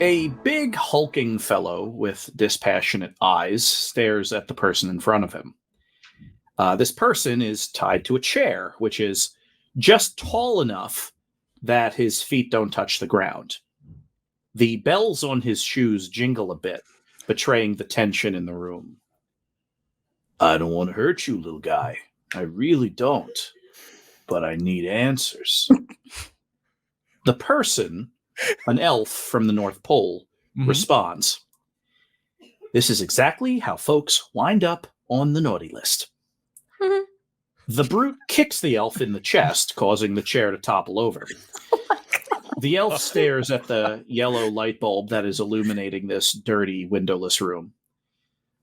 A big hulking fellow with dispassionate eyes stares at the person in front of him. This person is tied to a chair, which is just tall enough that his feet don't touch the ground. The bells on his shoes jingle a bit, betraying the tension in the room. I don't want to hurt you, little guy. I really don't. But I need answers. The person, an elf from the North Pole, responds, This is exactly how folks wind up on the naughty list. The brute kicks the elf in the chest, causing the chair to topple over. The elf stares at the yellow light bulb that is illuminating this dirty, windowless room.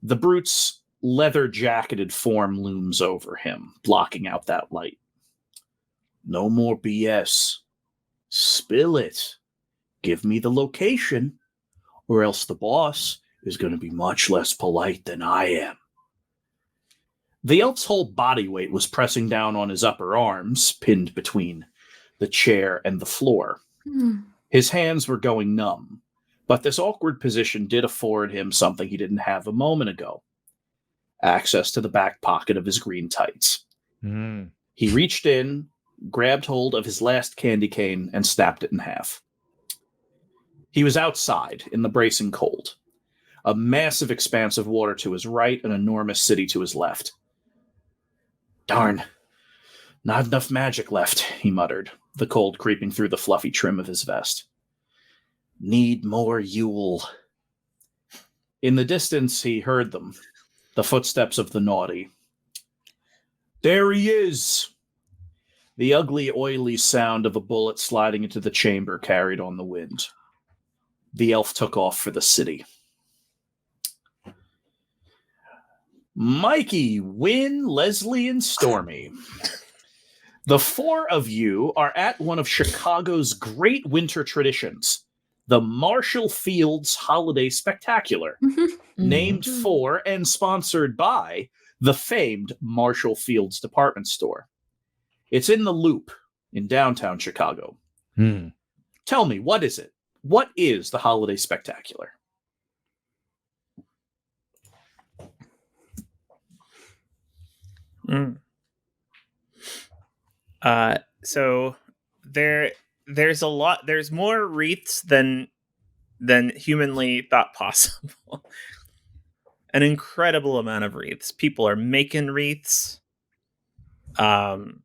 The brute's leather-jacketed form looms over him, blocking out that light. No more BS. Spill it. Give me the location, or else the boss is going to be much less polite than I am. The elf's whole body weight was pressing down on his upper arms, pinned between the chair and the floor. His hands were going numb, but this awkward position did afford him something he didn't have a moment ago. Access to the back pocket of his green tights. He reached in, grabbed hold of his last candy cane, and snapped it in half. He was outside, in the bracing cold. A massive expanse of water to his right, an enormous city to his left. Darn, not enough magic left, he muttered, the cold creeping through the fluffy trim of his vest. Need more Yule. In the distance, he heard them, the footsteps of the naughty. There he is! The ugly, oily sound of a bullet sliding into the chamber carried on the wind. The elf took off for the city. Mikey, Wynne, Leslie, and Stormy. The four of you are at one of Chicago's great winter traditions, the Marshall Fields Holiday Spectacular, named for and sponsored by the famed Marshall Fields department store. It's in the Loop in downtown Chicago. Tell me, what is it? What is the Holiday Spectacular? So there's a lot. There's more wreaths than humanly thought possible. An incredible amount of wreaths. People are making wreaths. And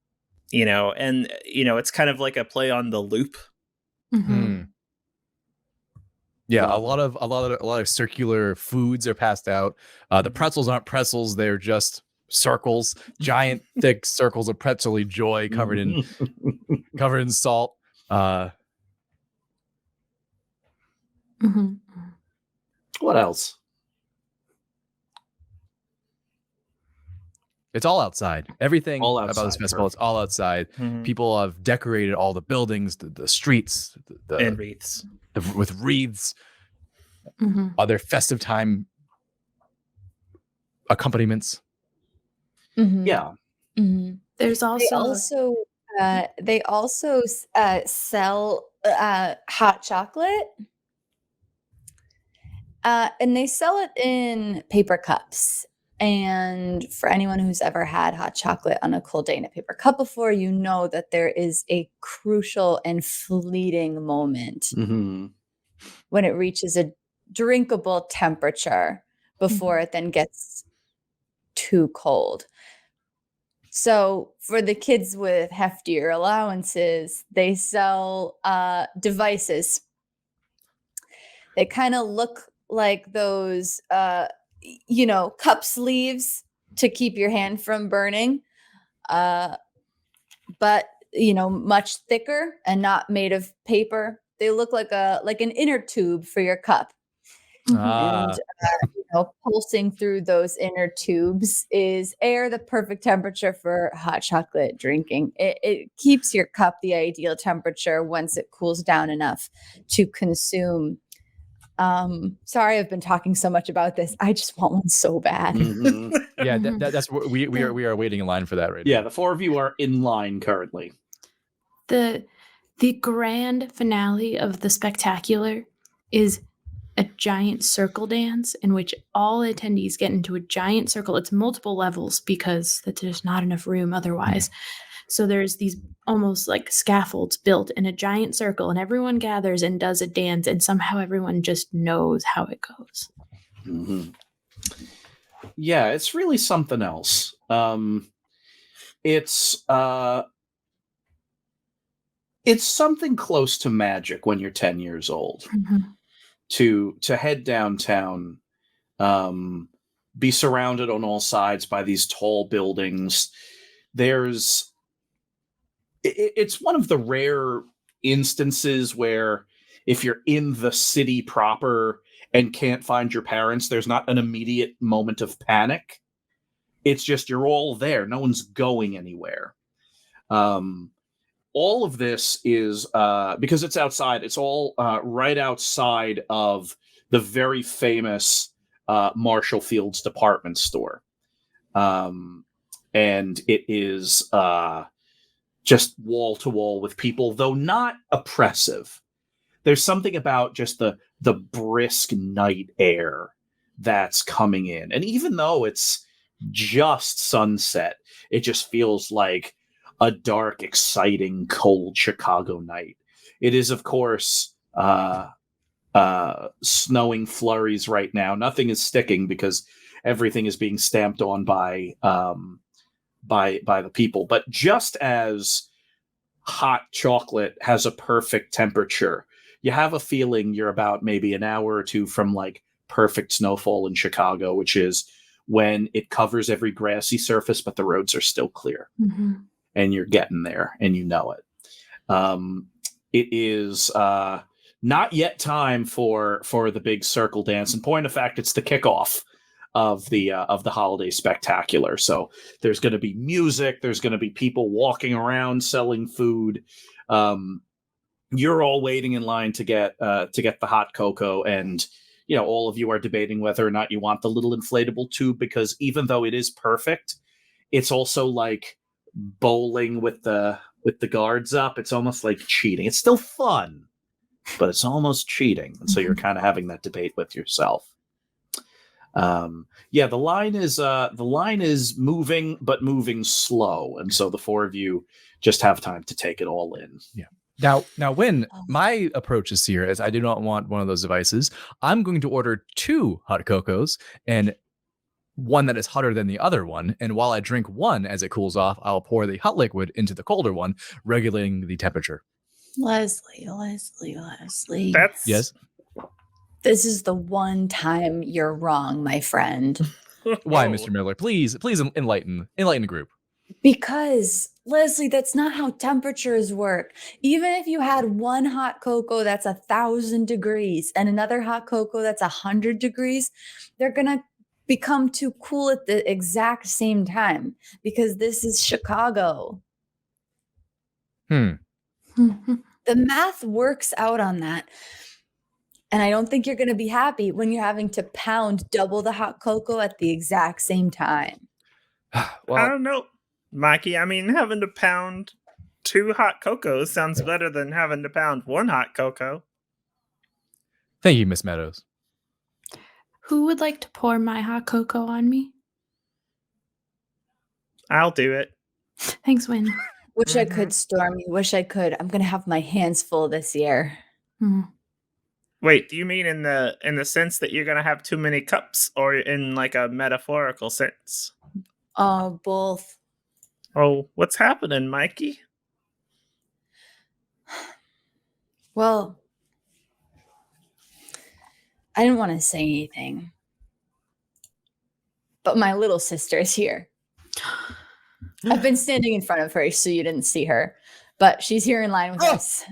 it's kind of like a play on the loop. Yeah, a lot of circular foods are passed out. The pretzels aren't pretzels; they're just circles, giant thick circles of pretzely joy covered in salt. What else? It's all outside. Everything all outside, about this festival, it's all outside. People have decorated all the buildings, the streets, and wreaths. With wreaths. Other festive time accompaniments. Yeah. There's also they also sell hot chocolate, and they sell it in paper cups. And for anyone who's ever had hot chocolate on a cold day in a paper cup before, you know that there is a crucial and fleeting moment when it reaches a drinkable temperature before it then gets too cold. So for the kids with heftier allowances, they sell devices. They kind of look like those cup sleeves to keep your hand from burning, but much thicker and not made of paper. They look like an inner tube for your cup. And pulsing through those inner tubes is air, the perfect temperature for hot chocolate drinking. It keeps your cup the ideal temperature once it cools down enough to consume. Sorry, I've been talking so much about this. I just want one so bad. Yeah, that's what we are waiting in line for that right now. Yeah, the four of you are in line currently. The grand finale of the spectacular is a giant circle dance in which all attendees get into a giant circle. It's multiple levels because there's not enough room otherwise. So there's these almost like scaffolds built in a giant circle, and everyone gathers and does a dance, and somehow everyone just knows how it goes. Mm-hmm. Yeah, it's really something else. It's something close to magic when you're 10 years old. Mm-hmm. To head downtown, be surrounded on all sides by these tall buildings. It's one of the rare instances where if you're in the city proper and can't find your parents, there's not an immediate moment of panic. It's just you're all there. No one's going anywhere. All of this is because it's outside. It's all right outside of the very famous Marshall Field's department store, and it is just wall to wall with people, though not oppressive. There's something about just the brisk night air that's coming in, and even though it's just sunset, it just feels like a dark, exciting, cold Chicago night. It is, of course, snowing flurries right now. Nothing is sticking because everything is being stamped on by the people. But just as hot chocolate has a perfect temperature, you have a feeling you're about maybe an hour or two from like perfect snowfall in Chicago, which is when it covers every grassy surface, but the roads are still clear. Mm-hmm. And you're getting there, and you know it. It is not yet time for the big circle dance. In point of fact, it's the kickoff of the holiday spectacular. So there's going to be music. There's going to be people walking around selling food. You're all waiting in line to get the hot cocoa, and all of you are debating whether or not you want the little inflatable tube, because even though it is perfect, it's also like bowling with the guards up. It's almost like cheating. It's still fun, but it's almost cheating. And so you're kind of having that debate with yourself. The line is moving, but moving slow, and so the four of you just have time to take it all in. Yeah. Now, Wynne, my approach is here is I do not want one of those devices. I'm going to order 2 hot cocos and one that is hotter than the other one. And while I drink one as it cools off, I'll pour the hot liquid into the colder one, regulating the temperature. Leslie. That's Yes. This is the one time you're wrong, my friend. Why, Mr. Miller? Please enlighten the group. Because, Leslie, that's not how temperatures work. Even if you had one hot cocoa that's 1,000 degrees and another hot cocoa that's 100 degrees, they're going to become too cool at the exact same time, because this is Chicago. Mm-hmm. The math works out on that. And I don't think you're going to be happy when you're having to pound double the hot cocoa at the exact same time. Well, I don't know, Mikey. I mean, having to pound 2 hot cocos sounds better than having to pound 1 hot cocoa. thank you, Miss Meadows. Who would like to pour my hot cocoa on me? I'll do it. Thanks, Wynne. Wish I could, Stormy. Wish I could. I'm going to have my hands full this year. Mm. Wait, do you mean in the sense that you're gonna have too many cups, or in like a metaphorical sense? Oh, both. Oh, what's happening, Mikey? Well, I didn't want to say anything, but my little sister is here. I've been standing in front of her so you didn't see her, but she's here in line with us.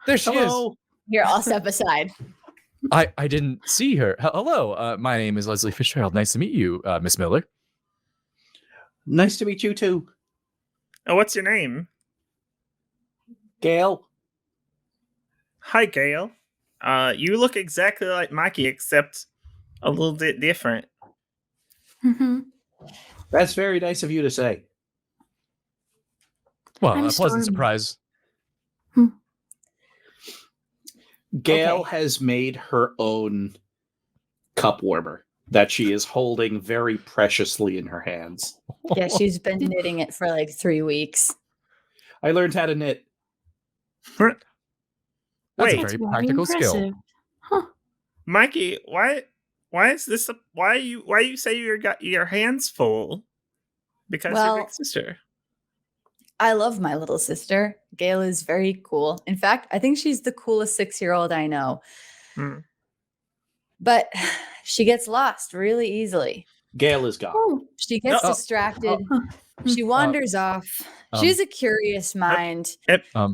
There she Hello. Here, I'll step aside. is. I didn't see her. Hello, my name is Leslie Fitzgerald. Nice to meet you, Miss Miller. Nice to meet you too, Oh, what's your name? Gail. Hi, Gail. You look exactly like Mikey, except a little bit different. Mm-hmm. That's very nice of you to say. Well, I'm a pleasant Stormy. surprise. Gail Okay. has made her own cup warmer that she is holding very preciously in her hands. Yeah, she's been knitting it for like 3 weeks. I learned how to knit. That's Wait, a very practical skill. Huh. Mikey, why is this? Why you say you got your hands full? Because your big sister. I love my little sister. Gail is very cool. In fact, I think she's the coolest 6-year-old I know. But she gets lost really easily. Gail is gone. Oh, She gets distracted. She wanders off. She has a curious mind,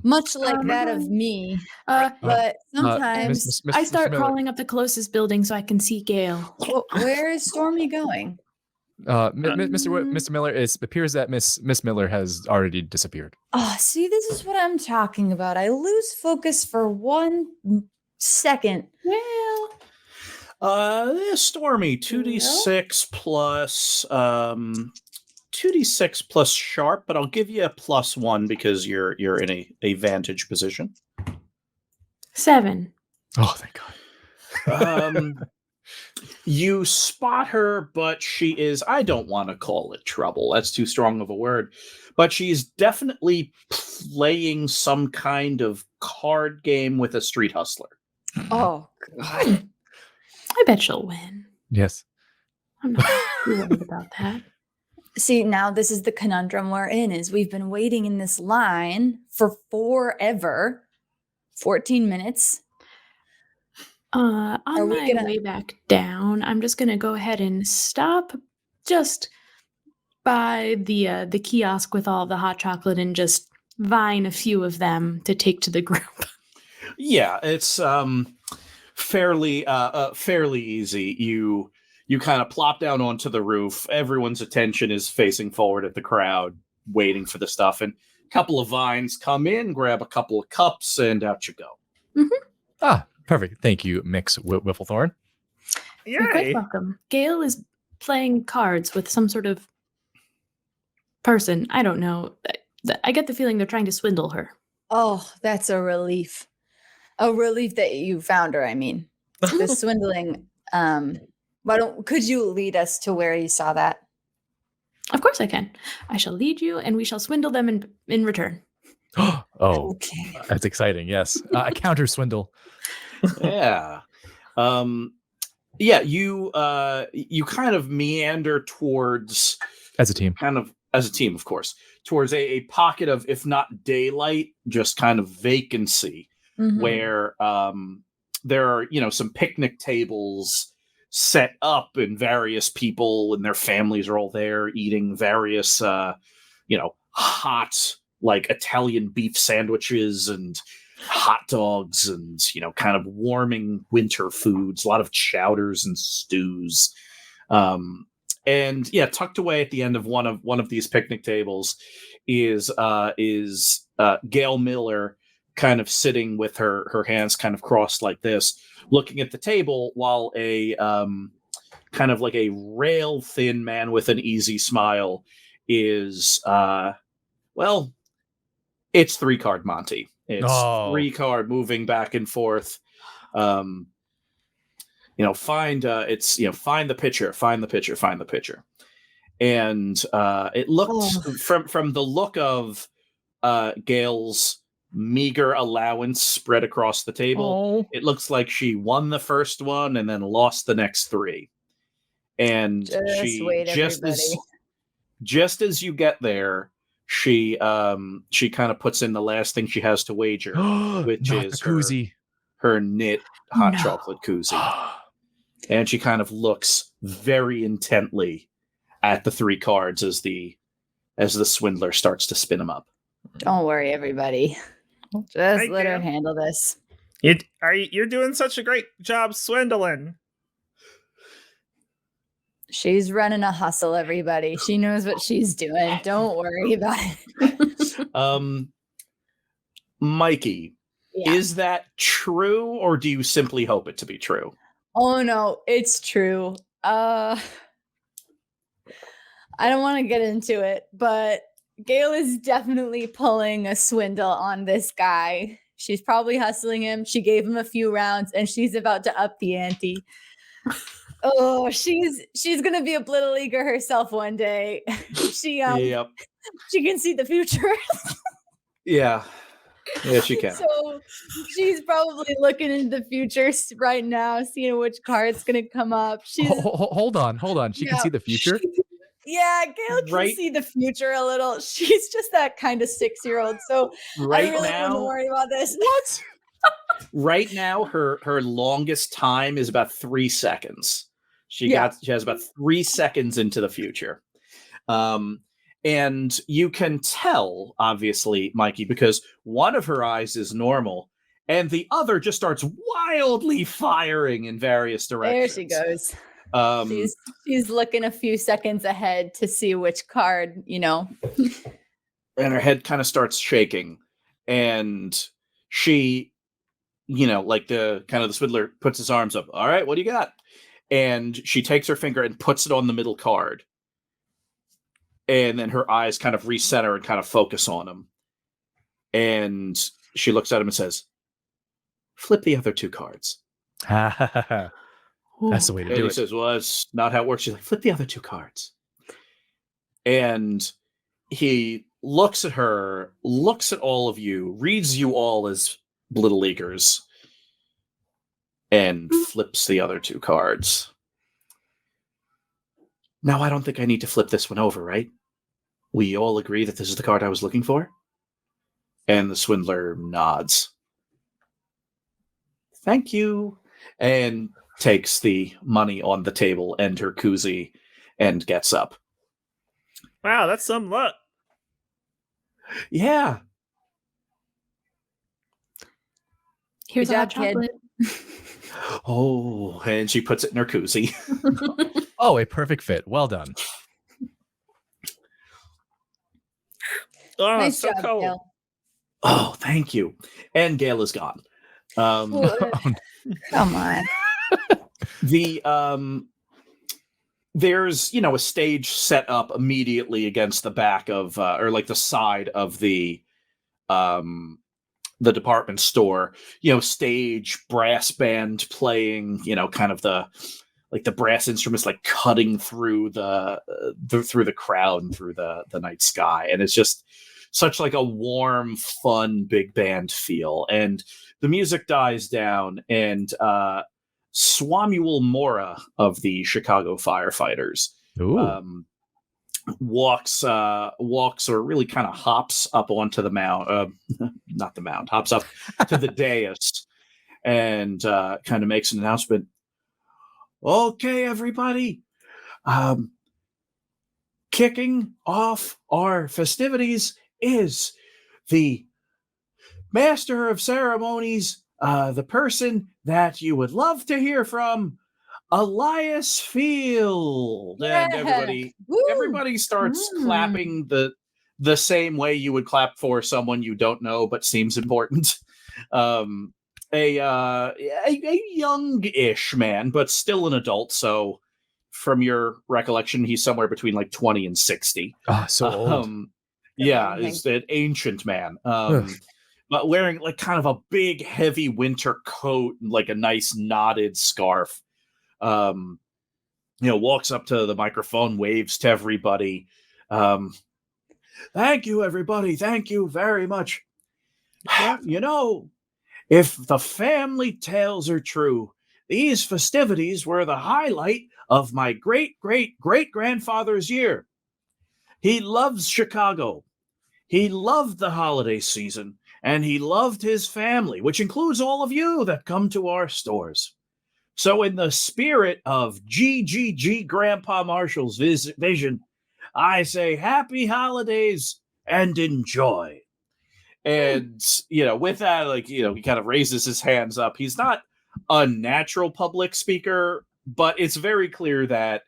much like that of me. But sometimes I start crawling up the closest building so I can see Gail. Where is Stormy going? Mr. Miller, it appears that Miss Miller has already disappeared. Oh, see, this is what I'm talking about. I lose focus for 1 second. Well, Stormy, 2d6 plus 2d6 plus sharp, but I'll give you a +1 because you're in a vantage position. 7. Oh, thank God. You spot her, but she is, I don't want to call it trouble. That's too strong of a word. But she's definitely playing some kind of card game with a street hustler. Oh, God. I bet she'll win. Yes. I'm not too worried about that. See, now this is the conundrum we're in, is we've been waiting in this line for forever. 14 minutes. On my way back down, I'm just gonna go ahead and stop just by the kiosk with all the hot chocolate and just vine a few of them to take to the group. Yeah, it's fairly easy. You kind of plop down onto the roof. Everyone's attention is facing forward at the crowd, waiting for the stuff. And a couple of vines come in, grab a couple of cups, and out you go. Mm-hmm. Perfect. Thank you, Mix Wifflethorne. You're quite welcome. Gail is playing cards with some sort of person. I don't know. I get the feeling they're trying to swindle her. Oh, that's a relief. A relief that you found her, I mean. The swindling. Could you lead us to where you saw that? Of course I can. I shall lead you, and we shall swindle them in return. Okay. That's exciting. Yes. A counter swindle. Yeah. You kind of meander towards, as a team, of course, towards a pocket of, if not daylight, just kind of vacancy, where there are, some picnic tables set up, and various people and their families are all there eating various, hot, like Italian beef sandwiches and hot dogs and, kind of warming winter foods, a lot of chowders and stews. Tucked away at the end of one of these picnic tables is Gail Miller, kind of sitting with her hands kind of crossed like this, looking at the table, while a kind of like a rail thin man with an easy smile is it's 3-card Monty. It's 3-card moving back and forth. Find the pitcher. And it looked from the look of Gail's meager allowance spread across the table, it looks like she won the first one and then lost the next 3. And just as you get there, she kind of puts in the last thing she has to wager, which is her knit hot chocolate koozie. And she kind of looks very intently at the 3 cards as the swindler starts to spin them up. Don't worry, everybody. Just let her handle this. You're doing such a great job swindling. She's running a hustle, everybody. She knows what she's doing. Don't worry about it. Mikey, is that true, or do you simply hope it to be true? Oh no, it's true. I don't want to get into it, but Gail is definitely pulling a swindle on this guy. She's probably hustling him. She gave him a few rounds, and she's about to up the ante. Oh, she's gonna be a Blittle Leaguer herself one day. She Yep. she can see the future. Yeah. Yeah, she can. So she's probably looking into the future right now, seeing which card's gonna come up. She's Hold on. She can see the future. yeah, Kayleigh can Right. see the future a little. She's just that kind of 6-year-old. So I Right really now, wouldn't worry about this. What? right now, her longest time is about 3 seconds. She has about 3 seconds into the future. And you can tell, obviously, Mikey, because one of her eyes is normal and the other just starts wildly firing in various directions. There she goes. Um, She's looking a few seconds ahead to see which card, and her head kind of starts shaking. And she, like the Swindler puts his arms up. All right, what do you got? And she takes her finger and puts it on the middle card. And then her eyes kind of recenter and kind of focus on him. And she looks at him and says, flip the other 2 cards. That's the way to And do he it. says, well, that's not how it works. She's like, flip the other 2 cards. And he looks at her, looks at all of you, reads you all as Blittle Leaguers, and flips the other 2 cards. Now, I don't think I need to flip this one over, right? We all agree that this is the card I was looking for? And the Swindler nods. Thank you. And takes the money on the table and her koozie and gets up. Wow, that's some luck. Yeah. Here's Good a hot job, kid. chocolate. Oh, and she puts it in her koozie. Oh, a perfect fit. Well done. Oh, Nice so job, cold. Gail. Oh, thank you. And Gail is gone. Come on. There's a stage set up immediately against the back of or like the side of the department store, stage, brass band playing, kind of the brass instruments like cutting through the crowd and through the night sky. And it's just such like a warm, fun big band feel. And the music dies down, and Swamuel Mora of the Chicago Firefighters walks or really kind of hops up onto the mound, not the mound, hops up to the dais and kind of makes an announcement. Okay, everybody, kicking off our festivities is the master of ceremonies, the person that you would love to hear from, Elias Field. Yeah. And Woo. everybody starts clapping the same way you would clap for someone you don't know but seems important. A young-ish man, but still an adult. So, from your recollection, he's somewhere between like 20 and 60. Oh, so old. Yeah, is an ancient man. But wearing like kind of a big, heavy winter coat and like a nice knotted scarf. Walks up to the microphone, waves to everybody. Thank you, everybody. Thank you very much. If the family tales are true, these festivities were the highlight of my great-great-great-grandfather's year. He loves Chicago. He loved the holiday season, and he loved his family, which includes all of you that come to our stores. So in the spirit of GGG Grandpa Marshall's vision, I say happy holidays and enjoy. And, with that, he kind of raises his hands up. He's not a natural public speaker, but it's very clear that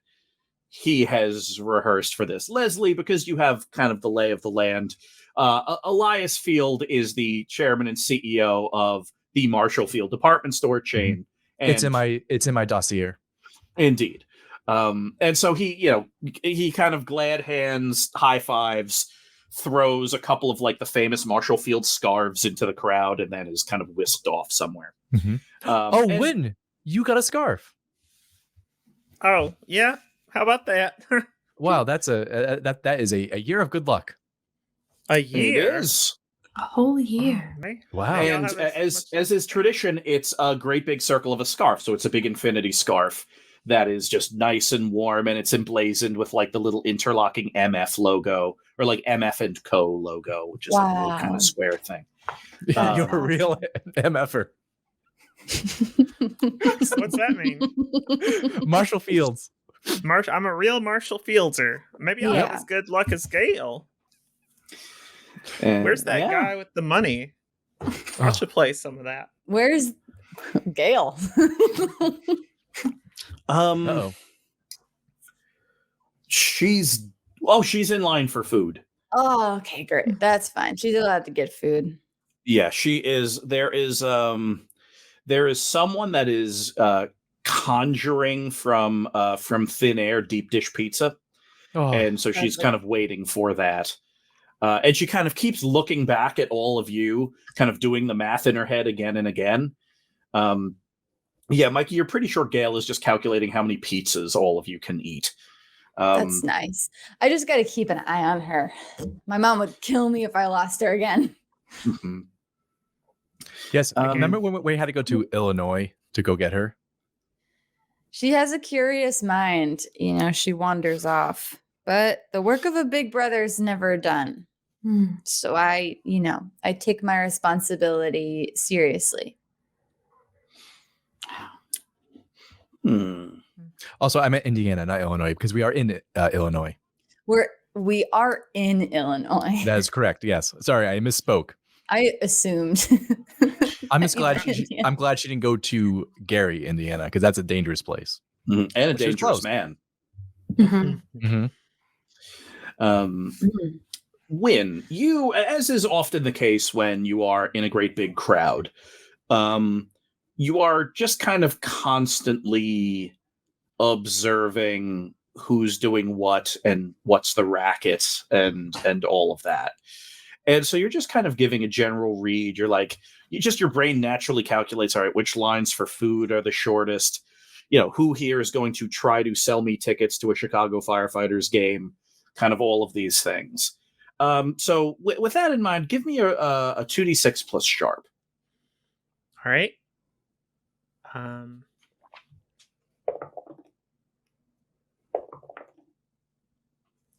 he has rehearsed for this. Leslie, because you have kind of the lay of the land, Elias Field is the chairman and CEO of the Marshall Field department store chain. And it's in my dossier. Indeed. And so he kind of glad hands, high fives, throws a couple of like the famous Marshall Field scarves into the crowd, and then is kind of whisked off somewhere. Wynne, you got a scarf. Oh, yeah. How about that? Wow, that's that is a year of good luck. A It year? is. A whole year. Wow. Maybe I'll And have as much is tradition, it's a great big circle of a scarf. So it's a big infinity scarf that is just nice and warm, and it's emblazoned with like the little interlocking MF logo, or like MF and Co logo, which is like a little kind Wow. of square thing. You're a awesome. real MFer. What's that mean? Marshall Fields. I'm a real Marshall Fieldser. Maybe I'll have Yeah. as good luck as Gale. And, Where's that guy with the money? I should play some of that. Where's Gail? Uh-oh. She's in line for food. Oh, okay, great. That's fine. She's allowed to get food. Yeah, she is. There is someone that is conjuring from thin air deep dish pizza, Oh, and so she's kind of waiting for that. And she kind of keeps looking back at all of you, kind of doing the math in her head again and again. Yeah, Mikey, you're pretty sure Gail is just calculating how many pizzas all of you can eat. That's nice. I just got to keep an eye on her. My mom would kill me if I lost her again. Mhm. yes. Remember when we had to go to Illinois to go get her? She has a curious mind. You know, she wanders off. But the work of a big brother is never done. So I take my responsibility seriously. Also, I meant Indiana, not Illinois, because we are in Illinois. We are in Illinois. That is correct. Yes. Sorry, I misspoke. I assumed. I'm just glad Indiana. I'm glad she didn't go to Gary, Indiana, because that's a dangerous place. And a Which is dangerous close. man. Mm-hmm. Wynne, you, as is often the case when you are in a great big crowd, you are just kind of constantly observing who's doing what and what's the racket and all of that. And so you're just kind of giving a general read. You're like, your brain naturally calculates, all right, which lines for food are the shortest? You know, who here is going to try to sell me tickets to a Chicago Firefighters game? Kind of all of these things. So with that in mind, give me a 2d6 plus sharp. All right.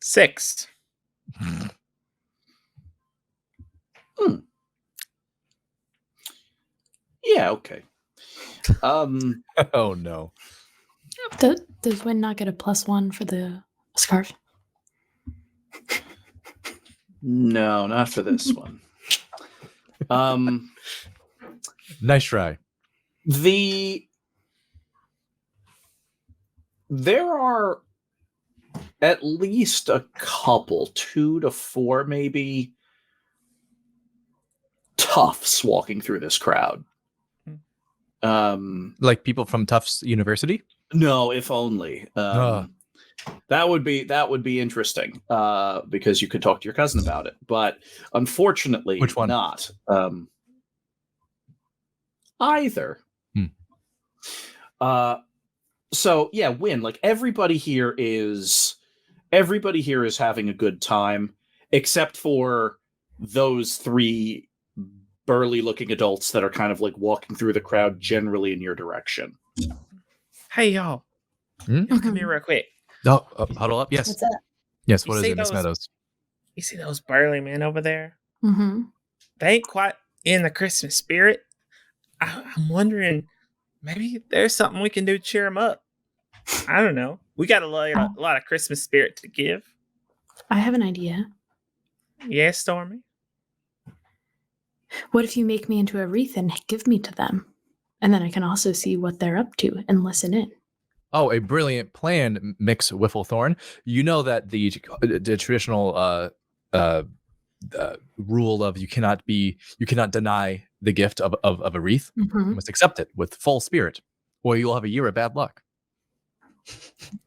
6. Yeah, okay. Oh no. Does Wynne not get a +1 for the scarf? No, not for this one. Nice try. There are at least a couple, 2 to 4 maybe, toughs walking through this crowd. Like people from Tufts University? No, if only. That would be interesting, because you could talk to your cousin about it. But unfortunately, Which one? Not either. So yeah, Wynne, like everybody here is having a good time, except for those 3 burly-looking adults that are kind of like walking through the crowd generally in your direction. Hey, y'all. Y'all come here real quick. Oh, huddle up. Yes. What's that? Yes. You What is see it, Miss those- Meadows? You see those burly men over there? Mm-hmm. They ain't quite in the Christmas spirit. I'm wondering, maybe there's something we can do to cheer them up. I don't know. We got a lot of Christmas spirit to give. I have an idea. Yeah, Stormy? What if you make me into a wreath and give me to them? And then I can also see what they're up to and listen in. Oh, a brilliant plan, Mix Wifflethorne. You know that the traditional rule of you cannot deny the gift of a wreath. Mm-hmm. You must accept it with full spirit, or you'll have a year of bad luck.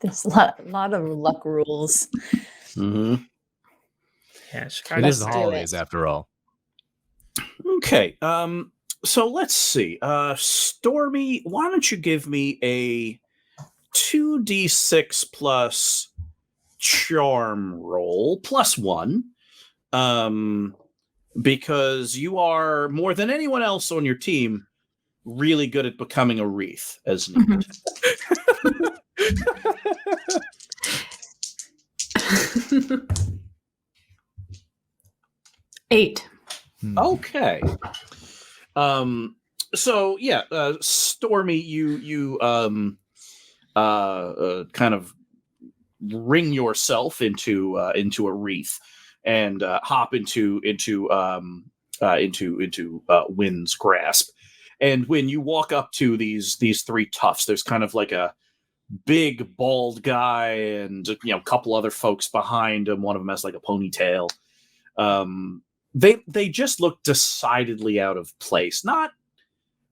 There's a lot of luck rules. Mm-hmm. Yeah, Chicago. It is Let's the do holidays it. after all. Okay. So let's see. Stormy, why don't you give me a 2d6 plus charm roll plus 1. Because you are, more than anyone else on your team, really good at becoming a wreath as needed. 8. Okay. So yeah, Stormy, you kind of ring yourself into a wreath and hop into Wynne's grasp. And when you walk up to these 3 toughs, there's kind of like a big bald guy and a couple other folks behind him. One of them has like a ponytail. They just look decidedly out of place. Not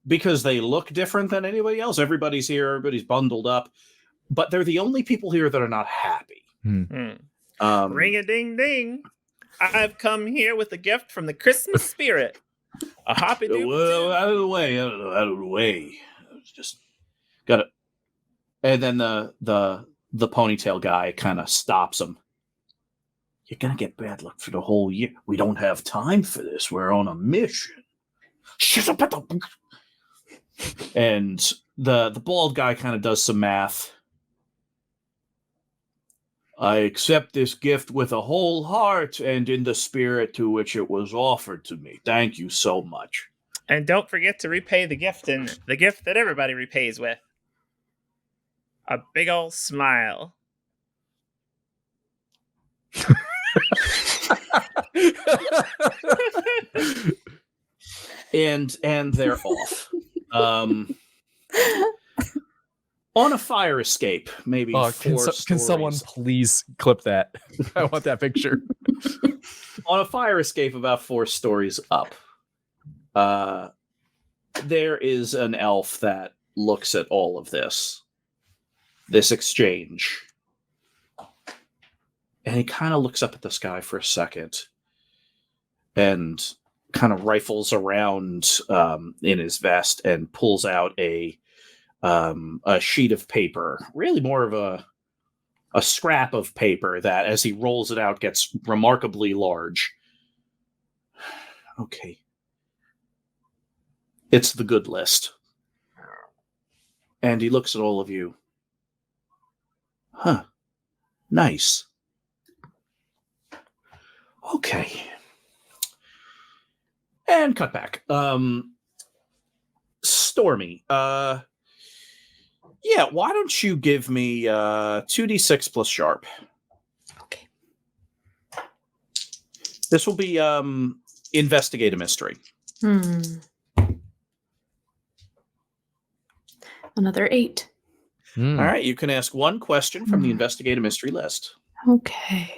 because they look different than anybody else. Everybody's here. Everybody's bundled up. But they're the only people here that are not happy. Ring-a-ding-ding. I've come here with a gift from the Christmas spirit. A hoppy doop. Well, out of the way. Out of the way. Just got it. And then the ponytail guy kind of stops him. You're gonna get bad luck for the whole year. We don't have time for this. We're on a mission. And the bald guy kind of does some math. I accept this gift with a whole heart and in the spirit to which it was offered to me. Thank you so much. And don't forget to repay the gift, and the gift that everybody repays with. A big old smile. and they're off. On a fire escape, maybe. Can someone please clip that? I want that picture. On a fire escape about 4 stories up, there is an elf that looks at all of this exchange. And he kind of looks up at the sky for a second and kind of rifles around in his vest and pulls out a sheet of paper, really more of a scrap of paper that, as he rolls it out, gets remarkably large. Okay. It's the good list. And he looks at all of you. Huh. Nice. Okay. And cut back. Stormy, yeah, why don't you give me 2d6 plus sharp? Okay. This will be investigate a mystery. Another 8. All right, you can ask one question from the investigate a mystery list. Okay.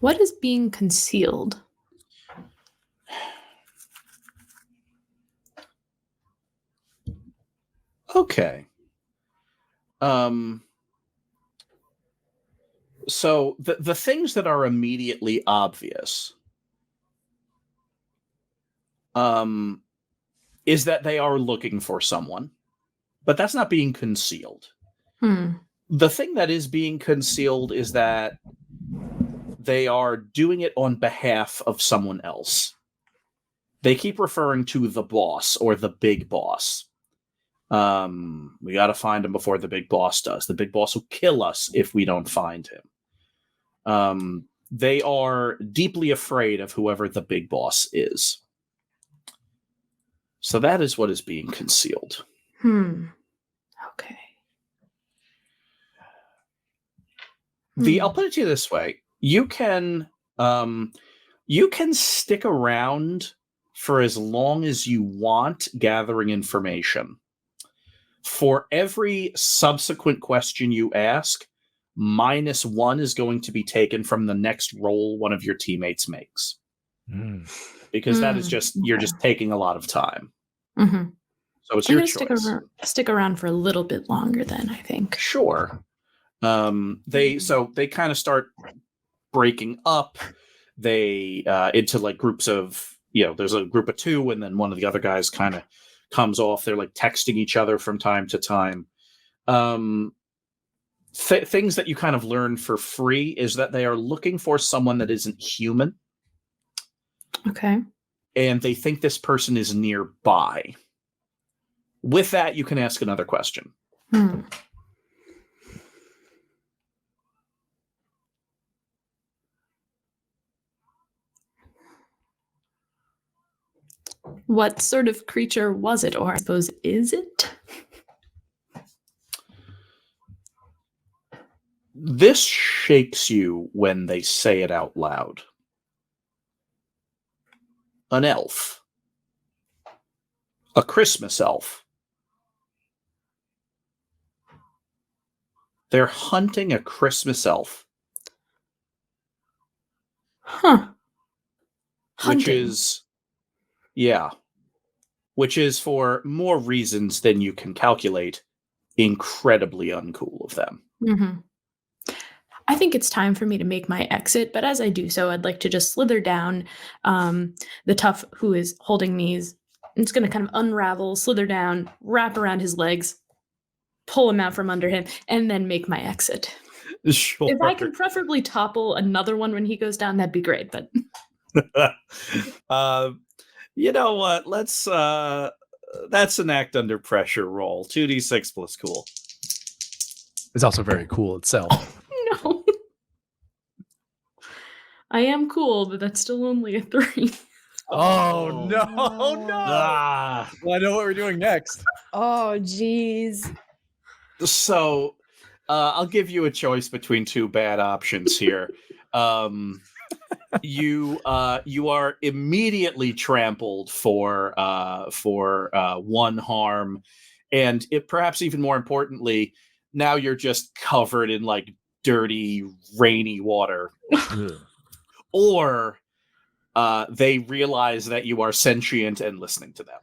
What is being concealed? Okay. So the things that are immediately obvious is that they are looking for someone, but that's not being concealed. The thing that is being concealed is that they are doing it on behalf of someone else. They keep referring to the boss or the big boss. We got to find him before the big boss does. The big boss will kill us if we don't find him. They are deeply afraid of whoever the big boss is. So that is what is being concealed. Okay. I'll put it to you this way. You can stick around for as long as you want gathering information. For every subsequent question you ask, -1 is going to be taken from the next roll one of your teammates makes. Because that is just, you're just taking a lot of time. So it's your choice. Stick around for a little bit longer then, I think. Sure. They kind of start breaking up. They into like groups of there's a group of two, and then one of the other guys kind of comes off. They're like texting each other from time to time. Things that you kind of learn for free is that they are looking for someone that isn't human. Okay. And they think this person is nearby. With that, you can ask another question. What sort of creature was it, or I suppose is it? This shakes you when they say it out loud. An elf. A Christmas elf. They're hunting a Christmas elf. Huh. Hunting. Which is for more reasons than you can calculate, incredibly uncool of them. Mm-hmm. I think it's time for me to make my exit, but as I do so, I'd like to just slither down. The tough who is holding me is it's going to kind of unravel, slither down, wrap around his legs, pull him out from under him, and then make my exit. Sure. If I can preferably topple another one when he goes down, that'd be great. But you know what? Let's that's an act under pressure roll. 2d6 plus cool. It's also very cool itself. no. I am cool, but that's still only a 3. Oh no, no. Ah. Well, I know what we're doing next. Oh, geez. So I'll give you a choice between two bad options here. You are immediately trampled for 1 harm, and perhaps even more importantly, now you're just covered in like dirty, rainy water. Or they realize that you are sentient and listening to them.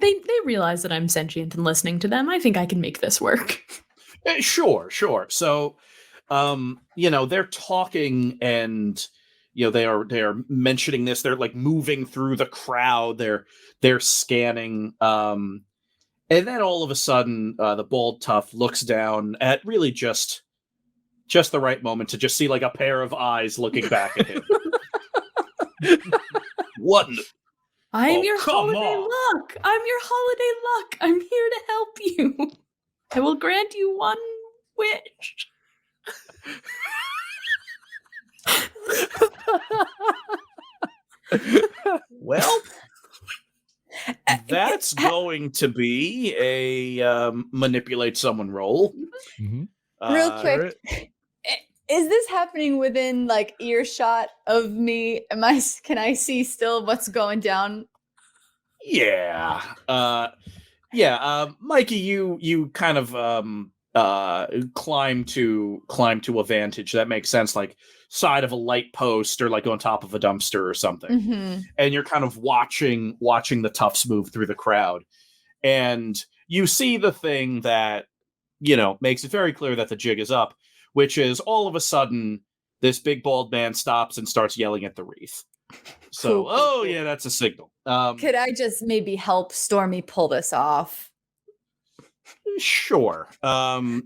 They realize that I'm sentient and listening to them. I think I can make this work. Sure. So, they're talking and, they are mentioning this. They're like moving through the crowd. They're scanning. And then all of a sudden, the bald tough looks down at really just the right moment to just see like a pair of eyes looking back at him. What? I'm your holiday luck. I'm your holiday luck. I'm here to help you. I will grant you one wish. Well, that's going to be a manipulate someone roll. Mm-hmm. Real quick, is this happening within like earshot of me? Can I see still what's going down? Yeah. Mikey, you kind of climb to a vantage. That makes sense, like side of a light post or like on top of a dumpster or something. Mm-hmm. And you're kind of watching the toughs move through the crowd. And you see the thing that, makes it very clear that the jig is up, which is all of a sudden this big bald man stops and starts yelling at the wreath. So, cool. Yeah, that's a signal. Could I just maybe help Stormy pull this off? Sure. Mikey,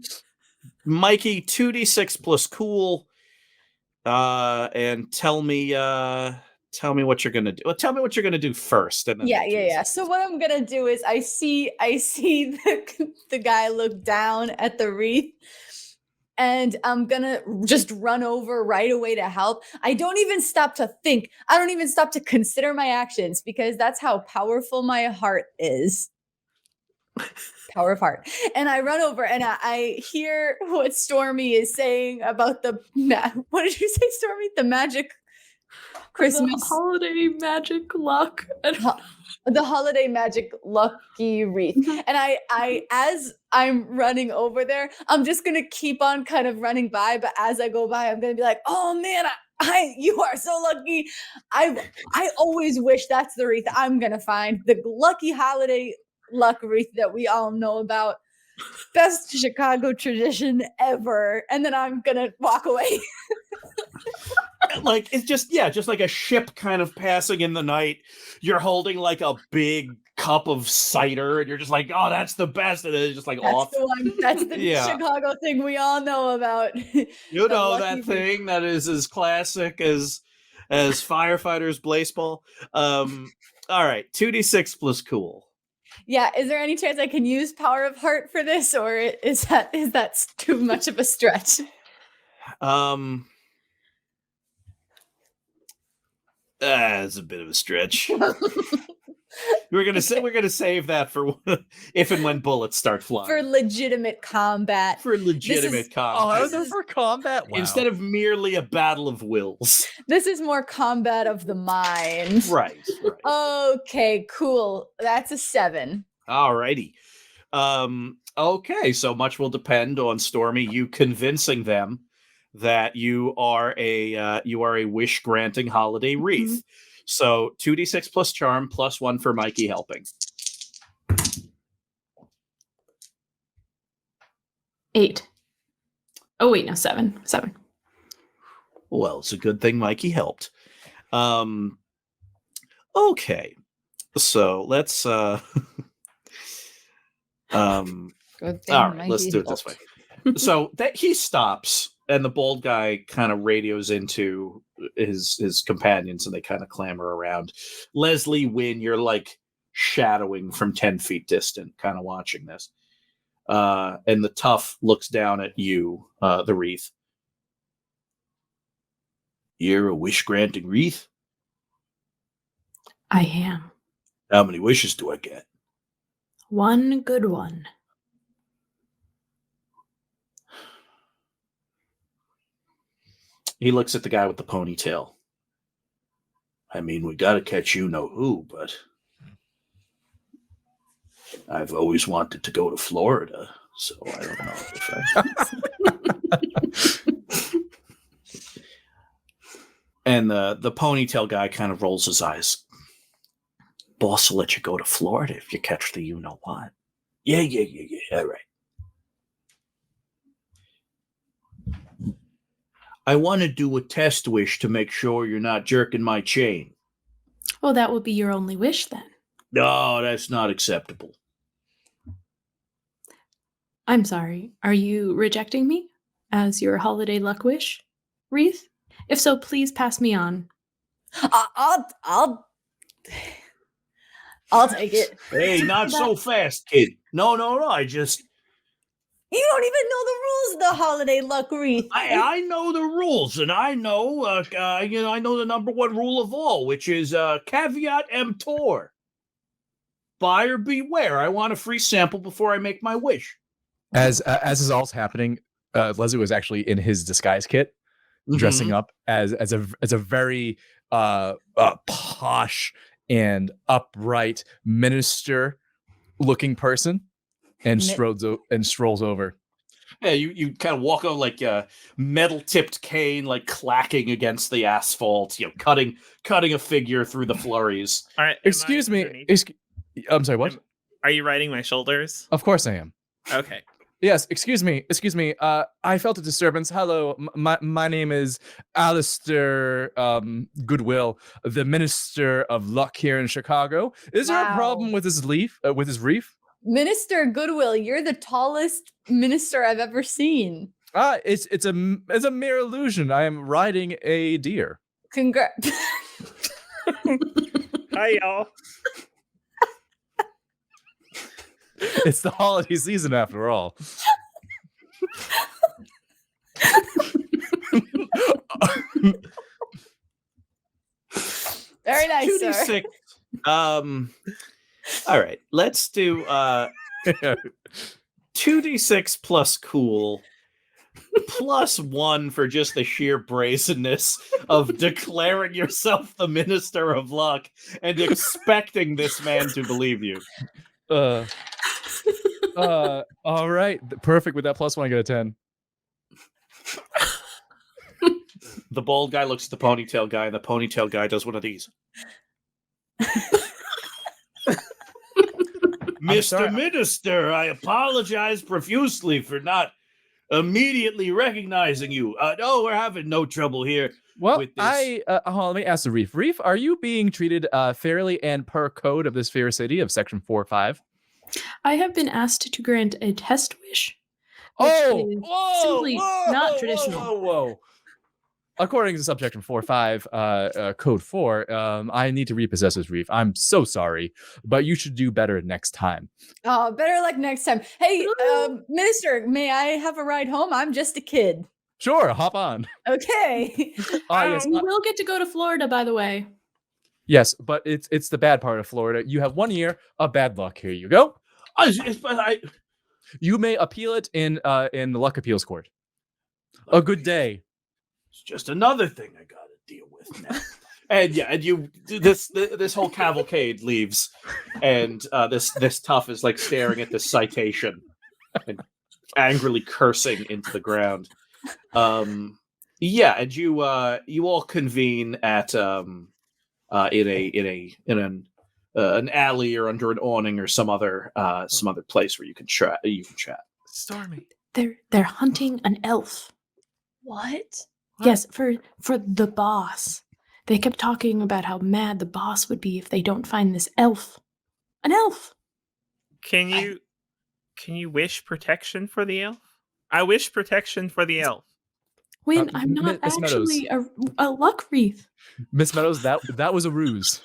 2d6 plus cool. And tell me what you're gonna do. Well, tell me what you're gonna do first. And then yeah. So what I'm gonna do is I see the guy look down at the wreath, and I'm gonna just run over right away to help. I don't even stop to think. I don't even stop to consider my actions because that's how powerful my heart is. Power of heart. And I run over and I hear what Stormy is saying about what did you say, Stormy? The magic Christmas. The holiday magic luck. The holiday magic lucky wreath. And as I'm running over there, I'm just going to keep on kind of running by. But as I go by, I'm going to be like, oh man, you are so lucky. I always wish that's the wreath I'm going to find. The lucky holiday luck wreath that we all know about. best Chicago tradition ever. And then I'm gonna walk away. Like, it's just like a ship kind of passing in the night. You're holding like a big cup of cider, and you're just like, oh, that's the best. And it's just like That's off. the one. That's the Chicago thing we all know about. You know that thing that is as classic as Firefighters Blaseball. All right, 2d6 plus cool. Yeah, is there any chance I can use Power of Heart for this, or is that too much of a stretch? It's a bit of a stretch. we're gonna save that for if and when bullets start flying. For legitimate combat. Combat. Oh, I was there for combat. Wow. Instead of merely a battle of wills. This is more combat of the mind. Right. Okay, cool. That's a 7. Alrighty. Okay, so much will depend on Stormy, you convincing them that you are a wish granting holiday wreath. Mm-hmm. So 2d6 plus charm plus 1 for Mikey helping. 8. Oh wait, no, 7. 7. Well, it's a good thing Mikey helped. Okay. So let's Good thing all right, Mikey let's do it this way. So that he stops, and the bald guy kind of radios into his companions, and they kind of clamor around. Leslie, Wynne, you're like shadowing from 10 feet distant, kind of watching this. And the tough looks down at you, the wreath. You're a wish-granting wreath? I am. How many wishes do I get? One good one. He looks at the guy with the ponytail. I mean, we gotta catch you know who, but I've always wanted to go to Florida, so I don't know if I... And the ponytail guy kind of rolls his eyes. Boss will let you go to Florida if you catch the you-know-what. Yeah, all right. I want to do a test wish to make sure you're not jerking my chain. Well, that would be your only wish then. No, that's not acceptable. I'm sorry. Are you rejecting me as your holiday luck wish, wreath? If so, please pass me on. I'll take it. Hey, not so fast, kid. No. I just... You don't even know the rules of the holiday luck wreath. I know the rules, and I know, I know the number one rule of all, which is caveat emptor. Buyer beware. I want a free sample before I make my wish. As is all happening, Leslie was actually in his disguise kit, dressing up as a very posh and upright minister-looking person, and strolls over. Yeah, you kind of walk over like a metal-tipped cane, like clacking against the asphalt, cutting a figure through the flurries. All right. Excuse me. I'm sorry, what? Are you riding my shoulders? Of course I am. Okay. Yes, excuse me. I felt a disturbance. Hello, my name is Alistair Goodwill, the Minister of Luck here in Chicago. Is there a problem with his wreath? Minister Goodwill, you're the tallest minister I've ever seen. It's a mere illusion. I am riding a deer. Congrats. Hi, y'all. It's the holiday season after all. Very nice, 2d6. sir. All right, let's do 2d6 plus cool plus 1 for just the sheer brazenness of declaring yourself the Minister of Luck and expecting this man to believe you. All right, perfect. With that plus 1, I get a 10. The bald guy looks at the ponytail guy, and the ponytail guy does one of these. sorry. Mr. Minister, I apologize profusely for not immediately recognizing you. No, we're having no trouble here. Well, with this. let me ask the Reef. Reef, are you being treated fairly and per code of this fair city of Section 4.5? I have been asked to grant a test wish. Oh, is whoa, simply whoa, not whoa, traditional. Whoa, whoa. According to subsection 4.5, code 4, I need to repossess this Reef. I'm so sorry, but you should do better next time. Oh, better luck next time. Hey, Minister, may I have a ride home? I'm just a kid. Sure, hop on. Okay. Yes, You will get to go to Florida, by the way. yes, but it's the bad part of Florida. You have 1 year of bad luck. Here you go. You may appeal it in the Luck Appeals Court. A good day. It's just another thing I gotta deal with now. and you this whole cavalcade leaves, and this tough is like staring at this citation and angrily cursing into the ground. And you all convene at in an alley or under an awning or some other place where you can chat. Stormy. They're hunting an elf. What? Yes, for the boss. They kept talking about how mad the boss would be if they don't find this elf. An elf. Can you wish protection for the elf? I wish protection for the elf. Wynne, I'm not Miss actually a luck wreath. Miss Meadows, that was a ruse.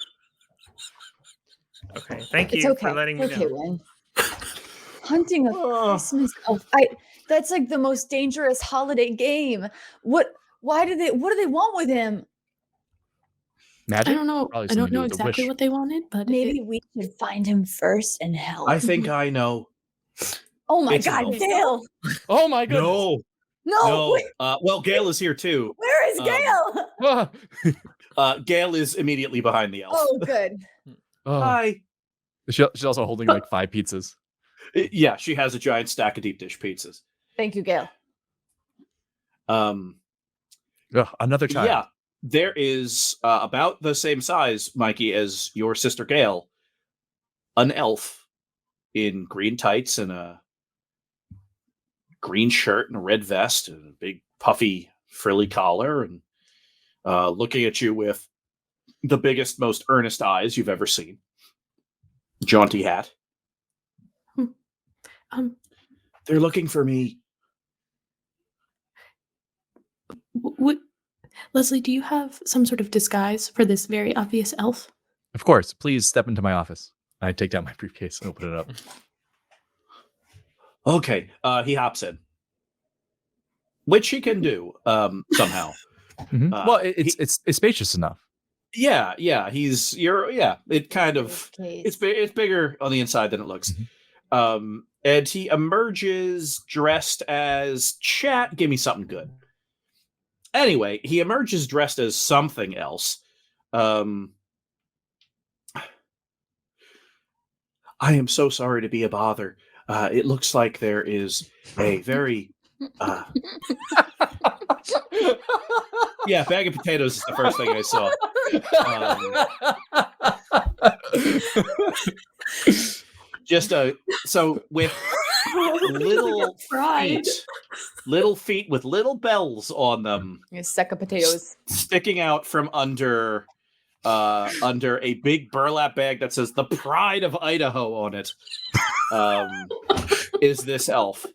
Okay, thank It's you okay. for letting me It's okay, know. Wynne. Hunting a Christmas elf. That's like the most dangerous holiday game. What do they want with him? Magic? I don't know. Probably I don't something to do know with the exactly wish. what they wanted, but Maybe we should find him first and help. I think I know. Oh my It's an God, elf. Gale! Oh my goodness. No. Wait, Well, Gale is here too. where is Gale? Gale is immediately behind the elf. Oh, good. Hi. She's also holding like 5 pizzas. Yeah, she has a giant stack of deep dish pizzas. Thank you, Gale. Another child. Yeah, there is about the same size, Mikey, as your sister Gale. An elf in green tights and a green shirt and a red vest and a big puffy frilly collar, and looking at you with the biggest, most earnest eyes you've ever seen. Jaunty hat. They're looking for me. Leslie, do you have some sort of disguise for this very obvious elf? Of course. Please step into my office. I take down my briefcase and open it up. Okay, he hops in, which he can do somehow. Well, it's spacious enough. Yeah. It kind of it's bigger on the inside than it looks. And he emerges dressed as chat. Give me something good. Anyway, he emerges dressed as something else. I am so sorry to be a bother. It looks like there is a very yeah, bag of potatoes is the first thing I saw. So with little feet with little bells on them, A sack of potatoes sticking out from under a big burlap bag that says "The Pride of Idaho" on it. Is this elf?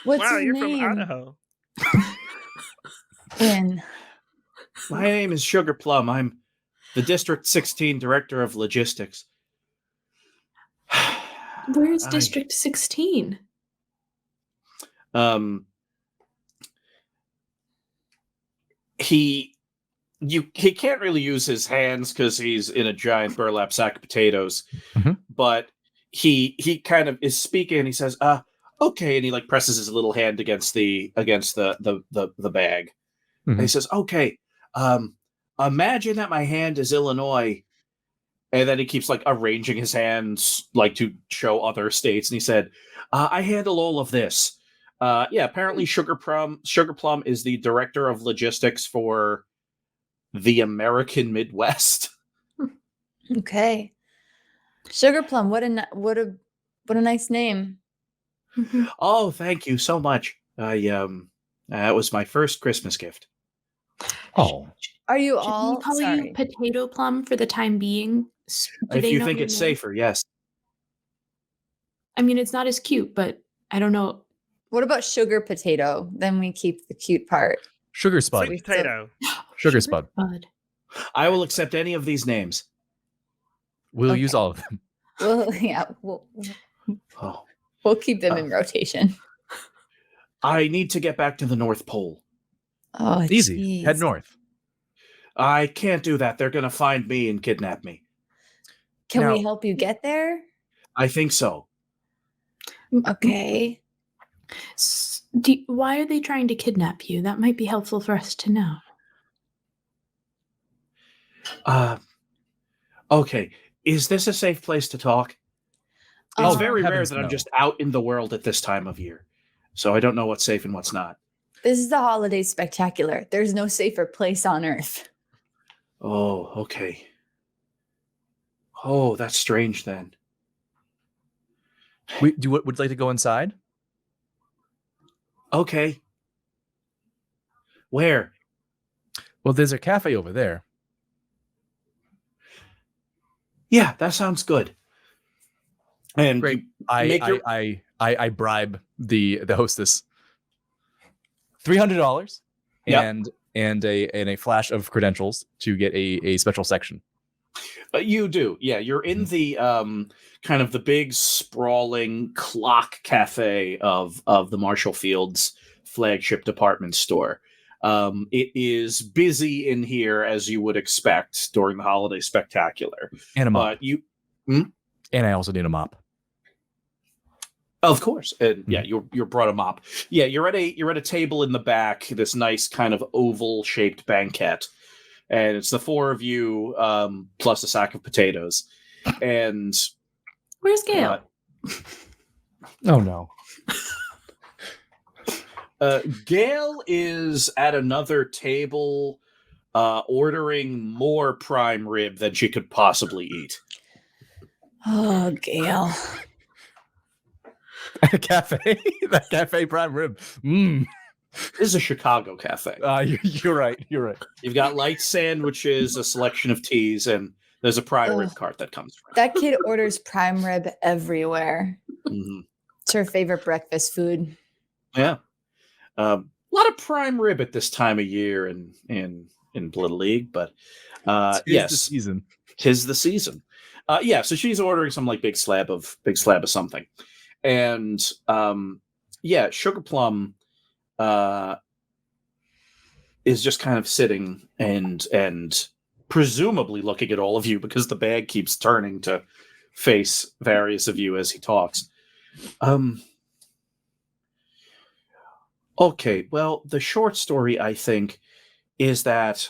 What's Wow, his you're name? from Idaho. Wynne. My name is Sugar Plum. I'm the District 16 Director of Logistics. Where's District 16? He can't really use his hands because he's in a giant burlap sack of potatoes. But he kind of is speaking, and he says, okay, and he like presses his little hand against the bag. And he says, okay, imagine that my hand is Illinois. And then he keeps like arranging his hands like to show other states. And he said, I handle all of this. Apparently Sugar Plum is the director of logistics for the American Midwest. Okay. Sugar Plum, what a nice name. Oh, thank you so much. That was my first Christmas gift. Oh, Are you Should we all call sorry? you Potato Plum for the time being? Do If they you know think your it's name? safer, yes. I mean, it's not as cute, but I don't know. What about Sugar Potato? Then we keep the cute part. Sugar Spud. Sweet potato. Sugar Spud. Spud. I will accept any of these names. We'll Okay. use all of them. Well, yeah, Oh, we'll keep them in rotation. I need to get back to the North Pole. Oh, Easy. Head jeez. north. I can't do that. They're going to find me and kidnap me. Can we Now- help you get there? I think so. Okay. Why are they trying to kidnap you? That might be helpful for us to know. Okay. Is this a safe place to talk? It's Oh, very rare heavens that I'm no. just out in the world at this time of year. So I don't know what's safe and what's not. This is the holiday spectacular. There's no safer place on earth. Oh, okay. Oh, that's strange then. Would you like to go inside? Okay. Where? Well, there's a cafe over there. Yeah, that sounds good. And Great. I bribe the hostess $300 Yep. and a flash of credentials to get a special section. You do. Yeah, you're in the kind of the big sprawling clock cafe of the Marshall Fields flagship department store. It is busy in here as you would expect during the holiday spectacular. And a mop. But you And I also need a mop. Of course, and yeah, you're brought a mop. Yeah, you're at a table in the back, this nice kind of oval shaped banquette, and it's the four of you plus a sack of potatoes, and Where's Gail? Oh no. Gail is at another table, ordering more prime rib than she could possibly eat. Oh, Gail. A cafe. That cafe prime rib. This is a Chicago cafe. You're right. You're right. You've got light sandwiches, a selection of teas, and there's a prime rib Ugh. cart that comes around. That kid orders prime rib everywhere. Mhm. It's her favorite breakfast food. Yeah. A lot of prime rib at this time of year in Blittle League, but Tis yes, the season. 'tis the season. Yeah, so she's ordering some like big slab of something. And yeah, Sugar Plum is just kind of sitting and presumably looking at all of you because the bag keeps turning to face various of you as he talks. Okay, well, the short story, I think, is that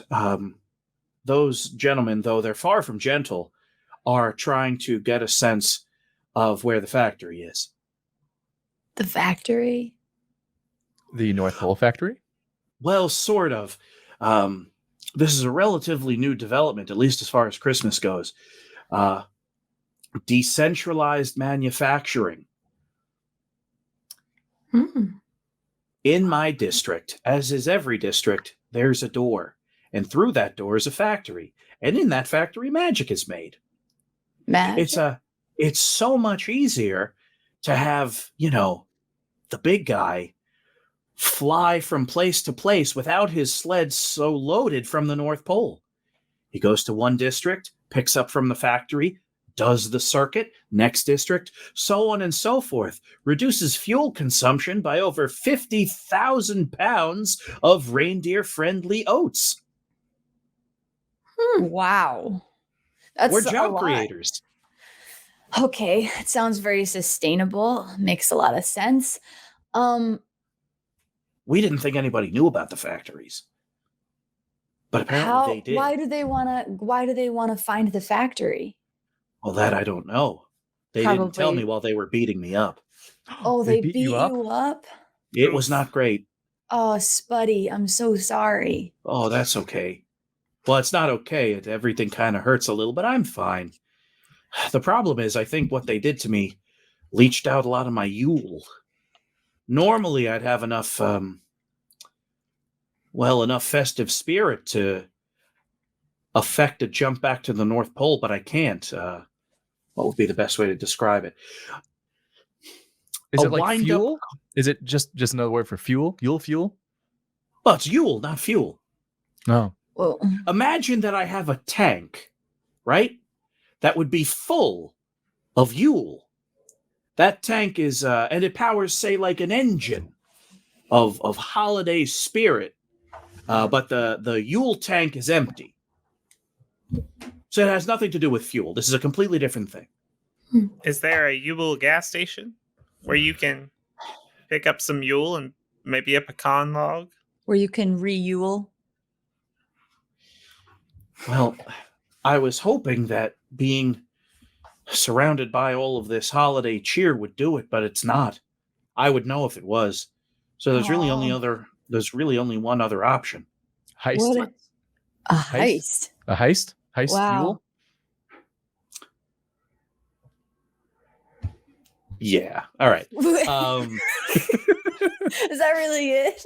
those gentlemen, though they're far from gentle, are trying to get a sense of where the factory is. The factory? The North Pole factory? Well, sort of. This is a relatively new development, at least as far as Christmas goes. Decentralized manufacturing. In my district, as is every district, there's a door. And through that door is a factory. And in that factory, magic is made. Magic? It's so much easier to have, the big guy fly from place to place without his sled so loaded from the North Pole. He goes to one district, picks up from the factory, does the circuit, next district, so on and so forth, reduces fuel consumption by over 50,000 pounds of reindeer-friendly oats. Wow. That's We're a job lot. creators. Okay, it sounds very sustainable. Makes a lot of sense. We didn't think anybody knew about the factories. But apparently they did. Why do they want to find the factory? Well, that I don't know. They didn't tell me while they were beating me up. Oh, they beat you up? It was not great. Oh, Spuddy, I'm so sorry. Oh, that's okay. Well, it's not okay. Everything kind of hurts a little, but I'm fine. The problem is, I think what they did to me leached out a lot of my Yule. Normally, I'd have enough, enough festive spirit to affect a jump back to the North Pole, but I can't. What would be the best way to describe it? Is A it like wind-up- fuel? Is it just another word for fuel? Yule fuel? Well, it's Yule, not fuel. No. Well, Imagine that I have a tank, right? That would be full of Yule. That tank is, and it powers, say, like an engine of holiday spirit. But the Yule tank is empty. So it has nothing to do with fuel. This is a completely different thing. Is there a Yule gas station where you can pick up some Yule and maybe a pecan log? where you can re-Yule. Well, I was hoping that being surrounded by all of this holiday cheer would do it, but it's not. I would know if it was. So there's really only one other option. Heist? What a heist. A heist? Heist Wow. fuel? Yeah. All right. Is that really it?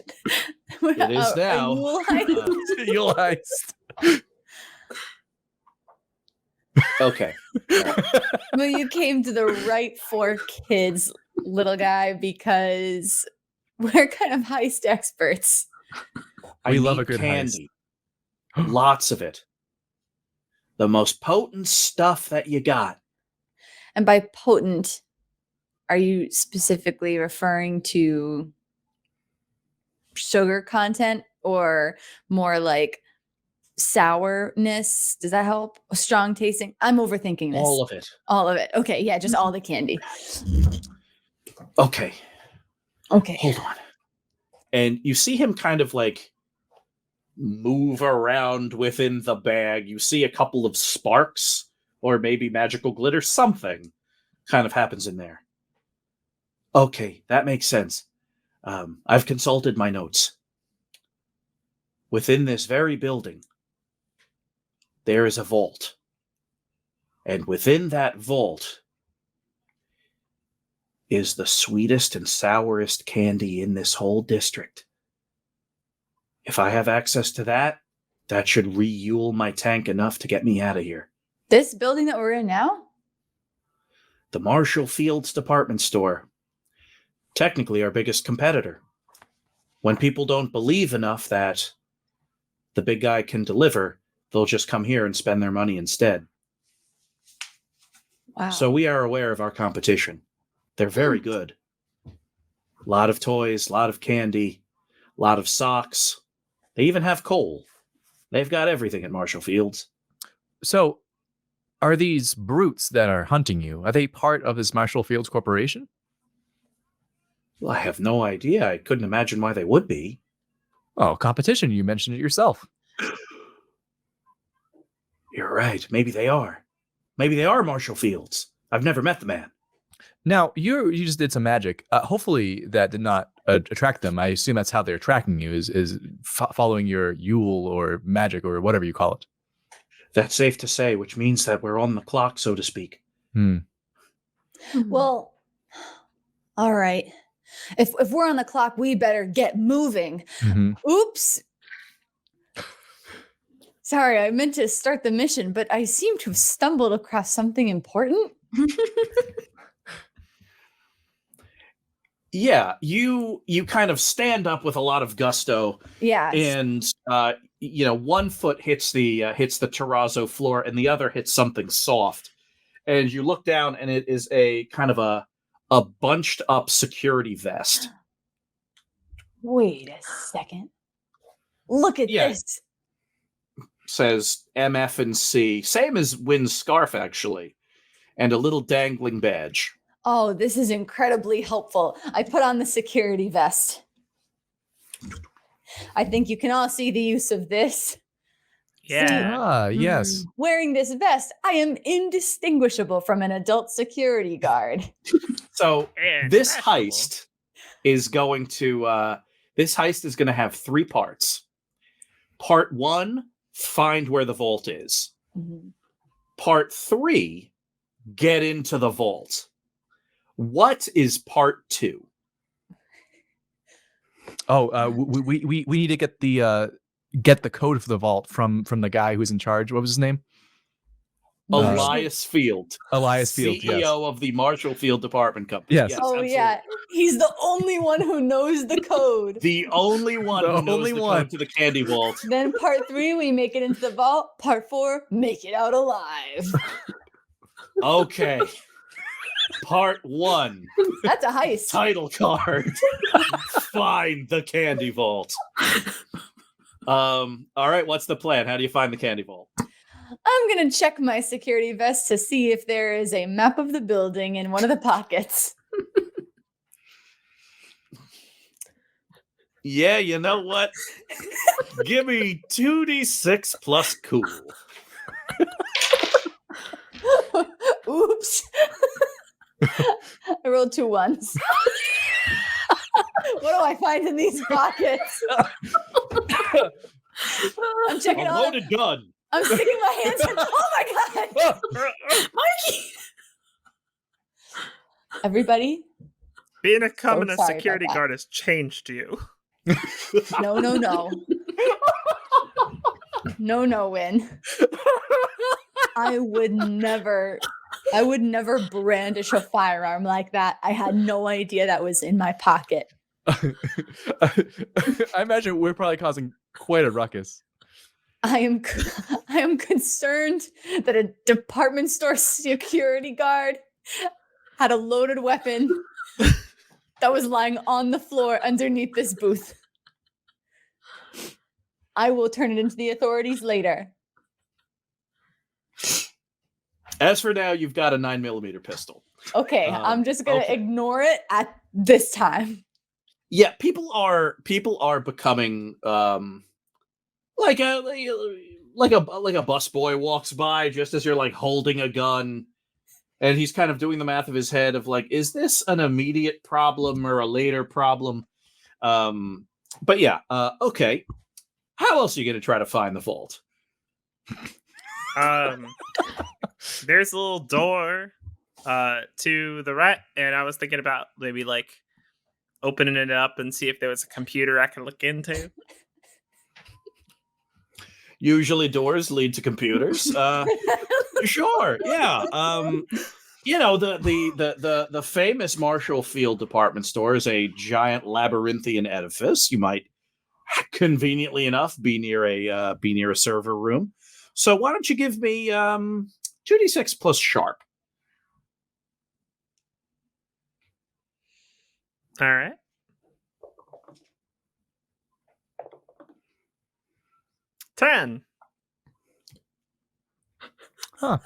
It is now. Yule heist? Yule heist. Okay. All right. Well, you came to the right for kids, little guy, because we're kind of heist experts. We I love need a good candy. Lots of it. The most potent stuff that you got. And by potent, are you specifically referring to sugar content or more like sourness? Does that help? Strong tasting? I'm overthinking this. All of it. All of it. Okay. Yeah. Just all the candy. Okay. Okay. Hold on. And you see him kind of like move around within the bag. You see a couple of sparks or maybe magical glitter. Something kind of happens in there. Okay, that makes sense. I've consulted my notes. Within this very building, there is a vault. And within that vault is the sweetest and sourest candy in this whole district. If I have access to that, that should re-Yule my tank enough to get me out of here. This building that we're in now? The Marshall Fields department store. Technically our biggest competitor. When people don't believe enough that the big guy can deliver, they'll just come here and spend their money instead. Wow. So we are aware of our competition. They're very good. A lot of toys, a lot of candy, a lot of socks. They even have coal. They've got everything at Marshall Fields. So, are these brutes that are hunting you, are they part of this Marshall Fields Corporation? Well, I have no idea. I couldn't imagine why they would be. Oh, competition. You mentioned it yourself. You're right. Maybe they are. Maybe they are Marshall Fields. I've never met the man. Now, you just did some magic. Hopefully that did not attract them. I assume that's how they're tracking you, is following your Yule or magic or whatever you call it. That's safe to say, which means that we're on the clock, so to speak. Well, all right. If we're on the clock, we better get moving. Mm-hmm. Oops. Sorry, I meant to start the mission, but I seem to have stumbled across something important. Yeah, you kind of stand up with a lot of gusto. Yeah. And one foot hits the terrazzo floor and the other hits something soft. And you look down and it is a kind of a bunched up security vest. Wait a second. Look at this. Says MF and C. Same as Wynne's scarf, actually. And a little dangling badge. Oh, this is incredibly helpful. I put on the security vest. I think you can all see the use of this. Yeah. Yes. Wearing this vest, I am indistinguishable from an adult security guard. So Yeah, this fashionable. heist is going to have 3 parts. Part 1, find where the vault is. Mhm. Part 3, get into the vault. What is part 2? Oh, we need to get the code for the vault from the guy who's in charge. What was his name? Elias Field. Elias Field, CEO yes. of the Marshall Field Department Company. Yes. Yes, Oh absolutely. yeah, he's the only one who knows the code. The only one The who knows only the one. code to the candy vault. Then part 3, we make it into the vault. Part 4, make it out alive. Okay. Part 1. That's a heist. Title card. Find the candy vault. All right, what's the plan? How do you find the candy vault? I'm gonna check my security vest to see if there is a map of the building in one of the pockets. Yeah, you know what? Give me 2d6 plus cool. Oops. I rolled 2 ones. What do I find in these pockets? I'm checking A all. loaded gun. I'm sticking my hands in. Oh my god! Mikey! Everybody, Becoming a sorry about security that. guard has changed you. no. No, Wynne. I would never brandish a firearm like that. I had no idea that was in my pocket. I imagine we're probably causing quite a ruckus. I am concerned that a department store security guard had a loaded weapon that was lying on the floor underneath this booth. I will turn it into the authorities later. As for now, you've got a 9mm pistol. Okay, I'm just gonna okay. ignore it at this time. Yeah, people are becoming like a busboy walks by just as you're like holding a gun, and he's kind of doing the math of his head of like, is this an immediate problem or a later problem? But yeah, okay. How else are you going to try to find the vault? There's a little door to the right, and I was thinking about maybe like opening it up and see if there was a computer I could look into. Usually doors lead to computers. Sure, yeah. You know, the famous Marshall Field department store is a giant labyrinthian edifice. You might conveniently enough be near a server room. So why don't you give me 2d6 plus sharp? All right. $10. Huh.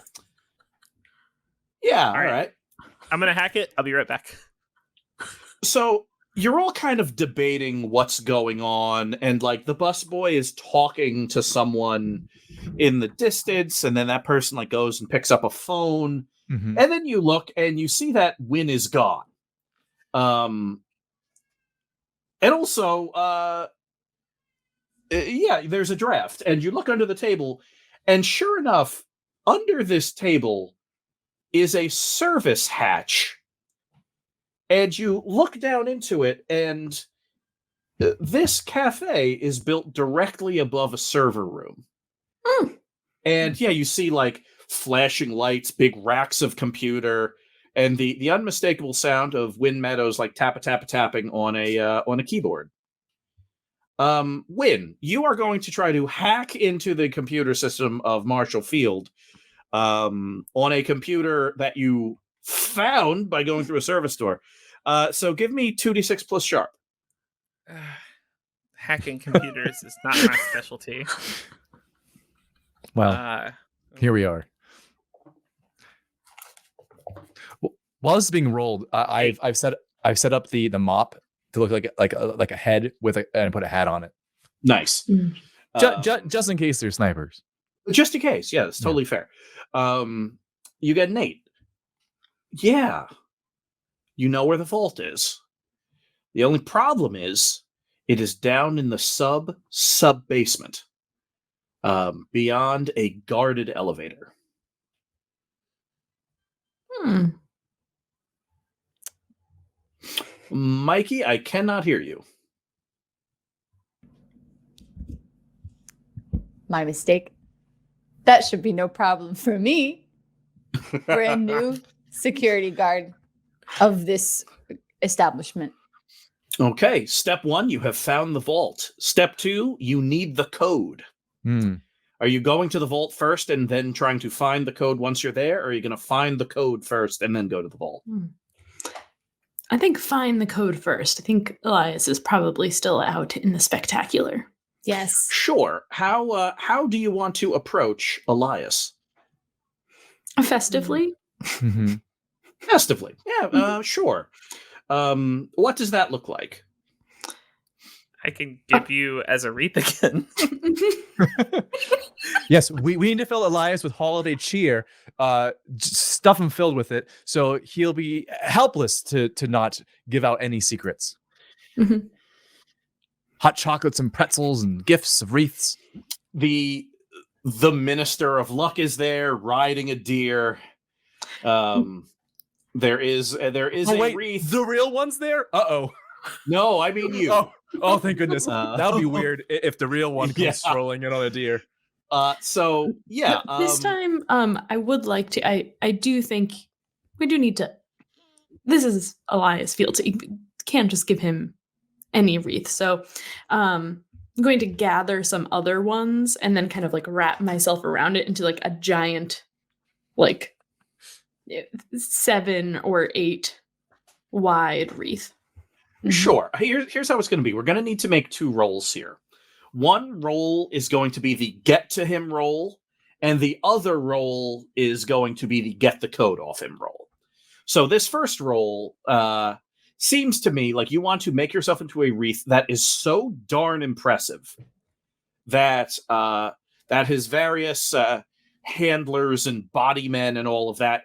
Yeah, All all right. right. I'm gonna hack it. I'll be right back. So you're all kind of debating what's going on, and like the busboy is talking to someone in the distance, and then that person like goes and picks up a phone, Mhm. and then you look and you see that Wynne is gone. And also, yeah, there's a draft, and you look under the table, and sure enough, under this table is a service hatch. And you look down into it, and this cafe is built directly above a server room. Mm. And yeah, you see like flashing lights, big racks of computer, and the unmistakable sound of Wynne Meadows like tapping on a keyboard. Wynne, you are going to try to hack into the computer system of Marshall Field on a computer that you found by going through a service door. So give me 2d6 plus sharp. Hacking computers is not my specialty. Well, here we are. While this is being rolled, I've set up the mop to look like a head and put a hat on it. Nice. Just in case they're snipers. Just in case, yeah, that's totally fair. You get an 8. Yeah. You know where the vault is. The only problem is it is down in the sub basement, beyond a guarded elevator. Mikey, I cannot hear you. My mistake. That should be no problem for me. Brand new security guard of this establishment. Okay, step 1, you have found the vault. Step 2, you need the code. Are you going to the vault first and then trying to find the code once you're there, or are you going to find the code first and then go to the vault? I think find the code first. I think Elias is probably still out in the spectacular. Yes. Sure. How do you want to approach Elias? Festively? Festively. Yeah, sure. What does that look like? I can give you as a wreath again. Yes, we need to fill Elias with holiday cheer, stuff him filled with it, so he'll be helpless to not give out any secrets. Hot chocolates and pretzels and gifts of wreaths. The Minister of Luck is there riding a deer. There is a wreath. The real one's there? Uh-oh. No, I mean you. Oh, thank goodness. That would be weird if the real one comes strolling in on a deer. So yeah. This time, I would like to. I do think we do need to. This is Elias Fields. You can't just give him any wreath. So, I'm going to gather some other ones and then kind of like wrap myself around it into like a giant, like 7 or 8 wide wreath. Sure. Here's how it's going to be. We're going to need to make 2 rolls here. One roll is going to be the get to him roll, and the other roll is going to be the get the code off him roll. So this first roll seems to me like you want to make yourself into a wreath that is so darn impressive that that his various handlers and body men and all of that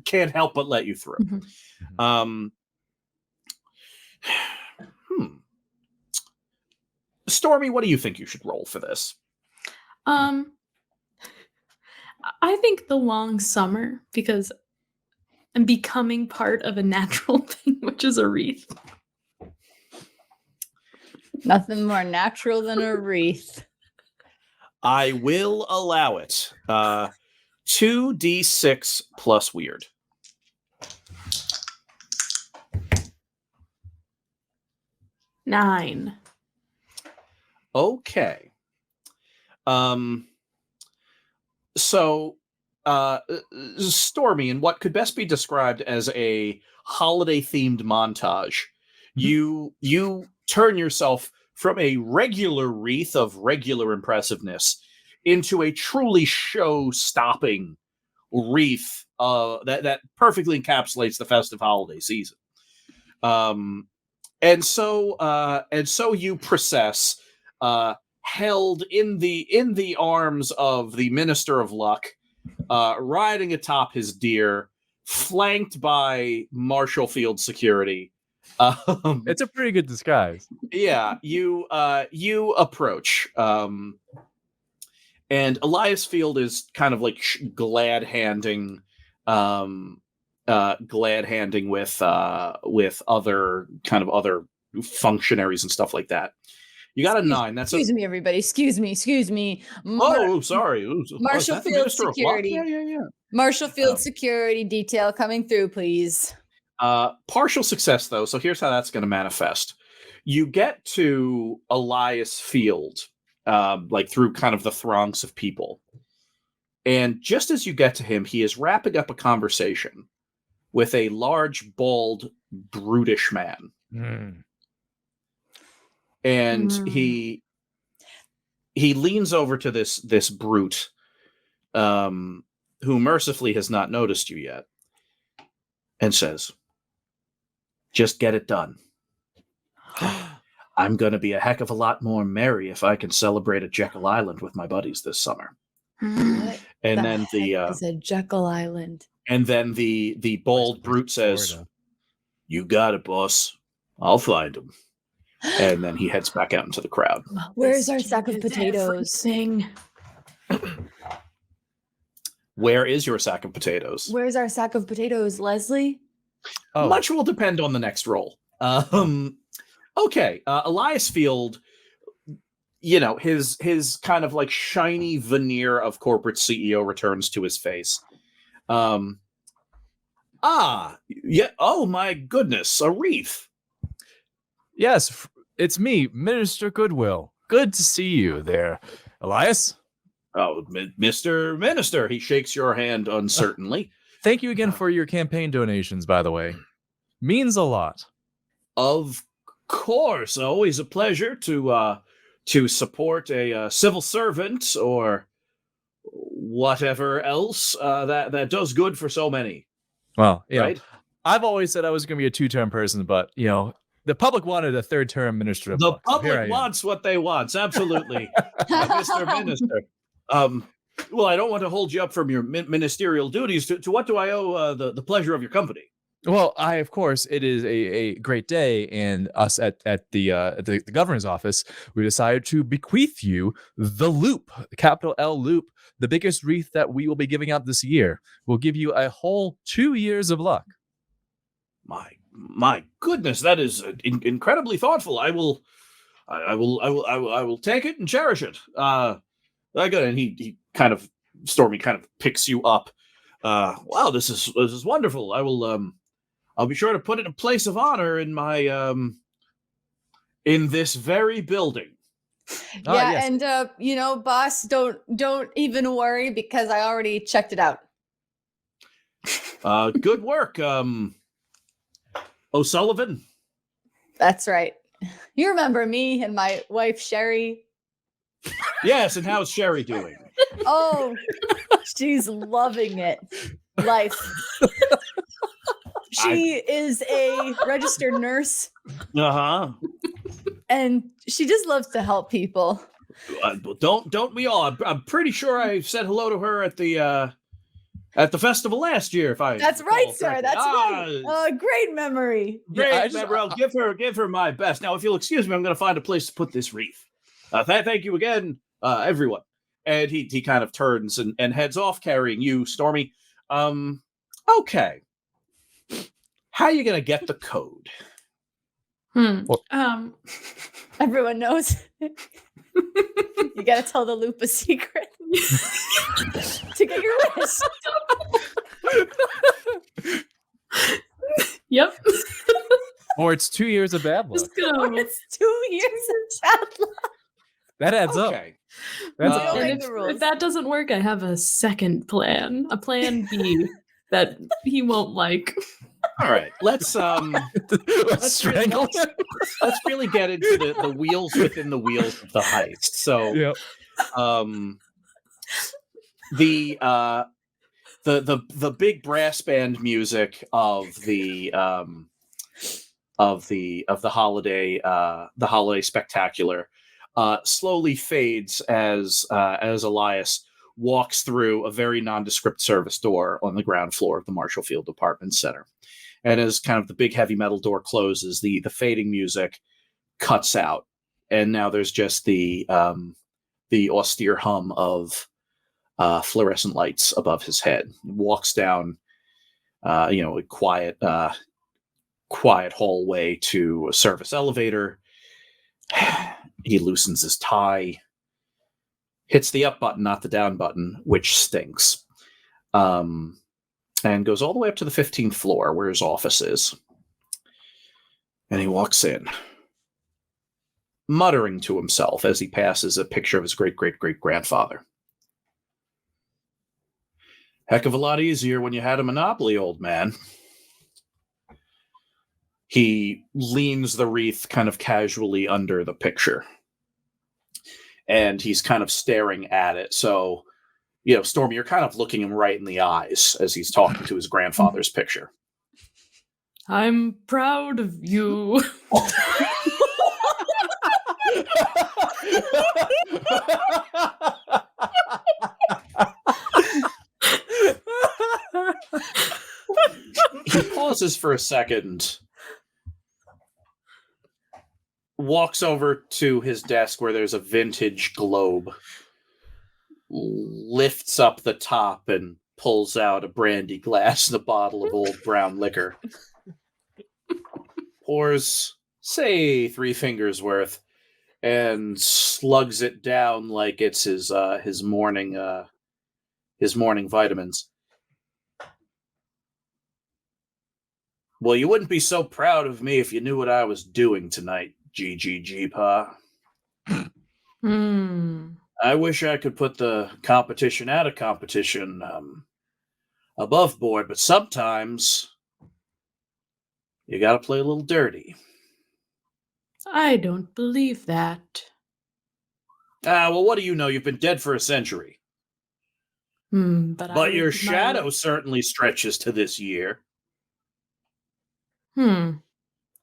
can't help but let you through. Stormy, what do you think you should roll for this? I think the long summer, because I'm becoming part of a natural thing, which is a wreath. Nothing more natural than a wreath. I will allow it. 2d6 plus weird. 9. Okay. So, Stormy, in what could best be described as a holiday-themed montage, you turn yourself from a regular wreath of regular impressiveness into a truly show-stopping wreath that perfectly encapsulates the festive holiday season. And so you process, held in the arms of the Minister of Luck, riding atop his deer, flanked by Marshall Field security. It's a pretty good disguise. Yeah, you approach, and Elias Field is kind of like glad handing with other functionaries and stuff like that. You got a 9. That's excuse me, everybody. Excuse me. Sorry. Marshall Field security. Yeah. Marshall Field security detail coming through, please. Partial success though. So here's how that's going to manifest. You get to Elias Field, like through kind of the throngs of people. And just as you get to him, he is wrapping up a conversation with a large, bald, brutish man. And he leans over to this brute, who mercifully has not noticed you yet, and says, "Just get it done. I'm going to be a heck of a lot more merry if I can celebrate at Jekyll Island with my buddies this summer." What And the then heck is a Jekyll Island? And then the bald brute says, Florida. "You got it, boss. I'll find him." And then he heads back out into the crowd. Where's our sack of potatoes? Everything. Where is your sack of potatoes? Where's our sack of potatoes, Leslie? Oh, Much will depend on the next roll. Okay, Elias Field, you know, his kind of like shiny veneer of corporate CEO returns to his face. Yeah. Oh my goodness, a wreath. yes, it's me, Minister Goodwill. Good to see you there, Elias. Oh, Mr. Minister, he shakes your hand uncertainly. Thank you again for your campaign donations, by the way. Means a lot. Of course, always a pleasure to support a civil servant or whatever else that does good for so many. Well, yeah, Right? I've always said I was going to be a 2-term person, but the public wanted a 3rd-term minister of The luck, so here I public am. wants what they want. Absolutely, Mr. Minister. Well, I don't want to hold you up from your ministerial duties. To what do I owe the pleasure of your company? Well, of course, it is a great day, and us at the governor's office, we decided to bequeath you the loop, capital L loop, the biggest wreath that we will be giving out this year. We'll give you a whole 2 years of luck. My goodness, that is incredibly thoughtful. I will take it and cherish it. Good. And he kind of, Stormy kind of picks you up. Wow, this is wonderful. I'll be sure to put it in a place of honor in my in this very building. Yeah, Yes. and boss, don't even worry because I already checked it out. Good work, O'Sullivan. That's right. You remember me and my wife Sherry? Yes, and how's Sherry doing? Oh, she's loving it. Life. She is a registered nurse, Uh-huh. and she just loves to help people. Don't we all? I'm pretty sure I said hello to her at the festival last year. That's right, sir. That's right. Great memory. Great, I'll give her my best. Now, if you'll excuse me, I'm going to find a place to put this wreath. Thank you again, everyone. And he kind of turns and heads off, carrying you, Stormy. Okay. How are you going to get the code? Everyone knows. You got to tell the loop a secret to get your wish. Yep. Or it's 2 years of bad luck. Just go. It's 2 years of bad luck. That adds up. Okay. That's Don't And make if, the rules. if that doesn't work, I have a second plan, a plan B that he won't like. All right. Let's strangle him. let's really get into the wheels within the wheels of the heist. So, Yep. the big brass band music of the holiday spectacular slowly fades as Elias walks through a very nondescript service door on the ground floor of the Marshall Field Apartment Center. And as kind of the big heavy metal door closes, the fading music cuts out, and now there's just the austere hum of fluorescent lights above his head. He walks down, a quiet hallway to a service elevator. He loosens his tie, hits the up button, not the down button, which stinks. And goes all the way up to the 15th floor where his office is. And he walks in, muttering to himself as he passes a picture of his great-great-great-grandfather. Heck of a lot easier when you had a Monopoly, old man. He leans the wreath kind of casually under the picture. And he's kind of staring at it. So, Stormy, you're kind of looking him right in the eyes as he's talking to his grandfather's picture. I'm proud of you. He pauses for a second, walks over to his desk where there's a vintage globe, lifts up the top and pulls out a brandy glass and a bottle of old brown liquor. Pours, say, 3 fingers worth, and slugs it down like it's his morning vitamins. Well, you wouldn't be so proud of me if you knew what I was doing tonight, GGG Pa. I wish I could put the competition out of competition above board, but sometimes you gotta play a little dirty. I don't believe that. Well, what do you know? You've been dead for a century. But your shadow certainly stretches to this year.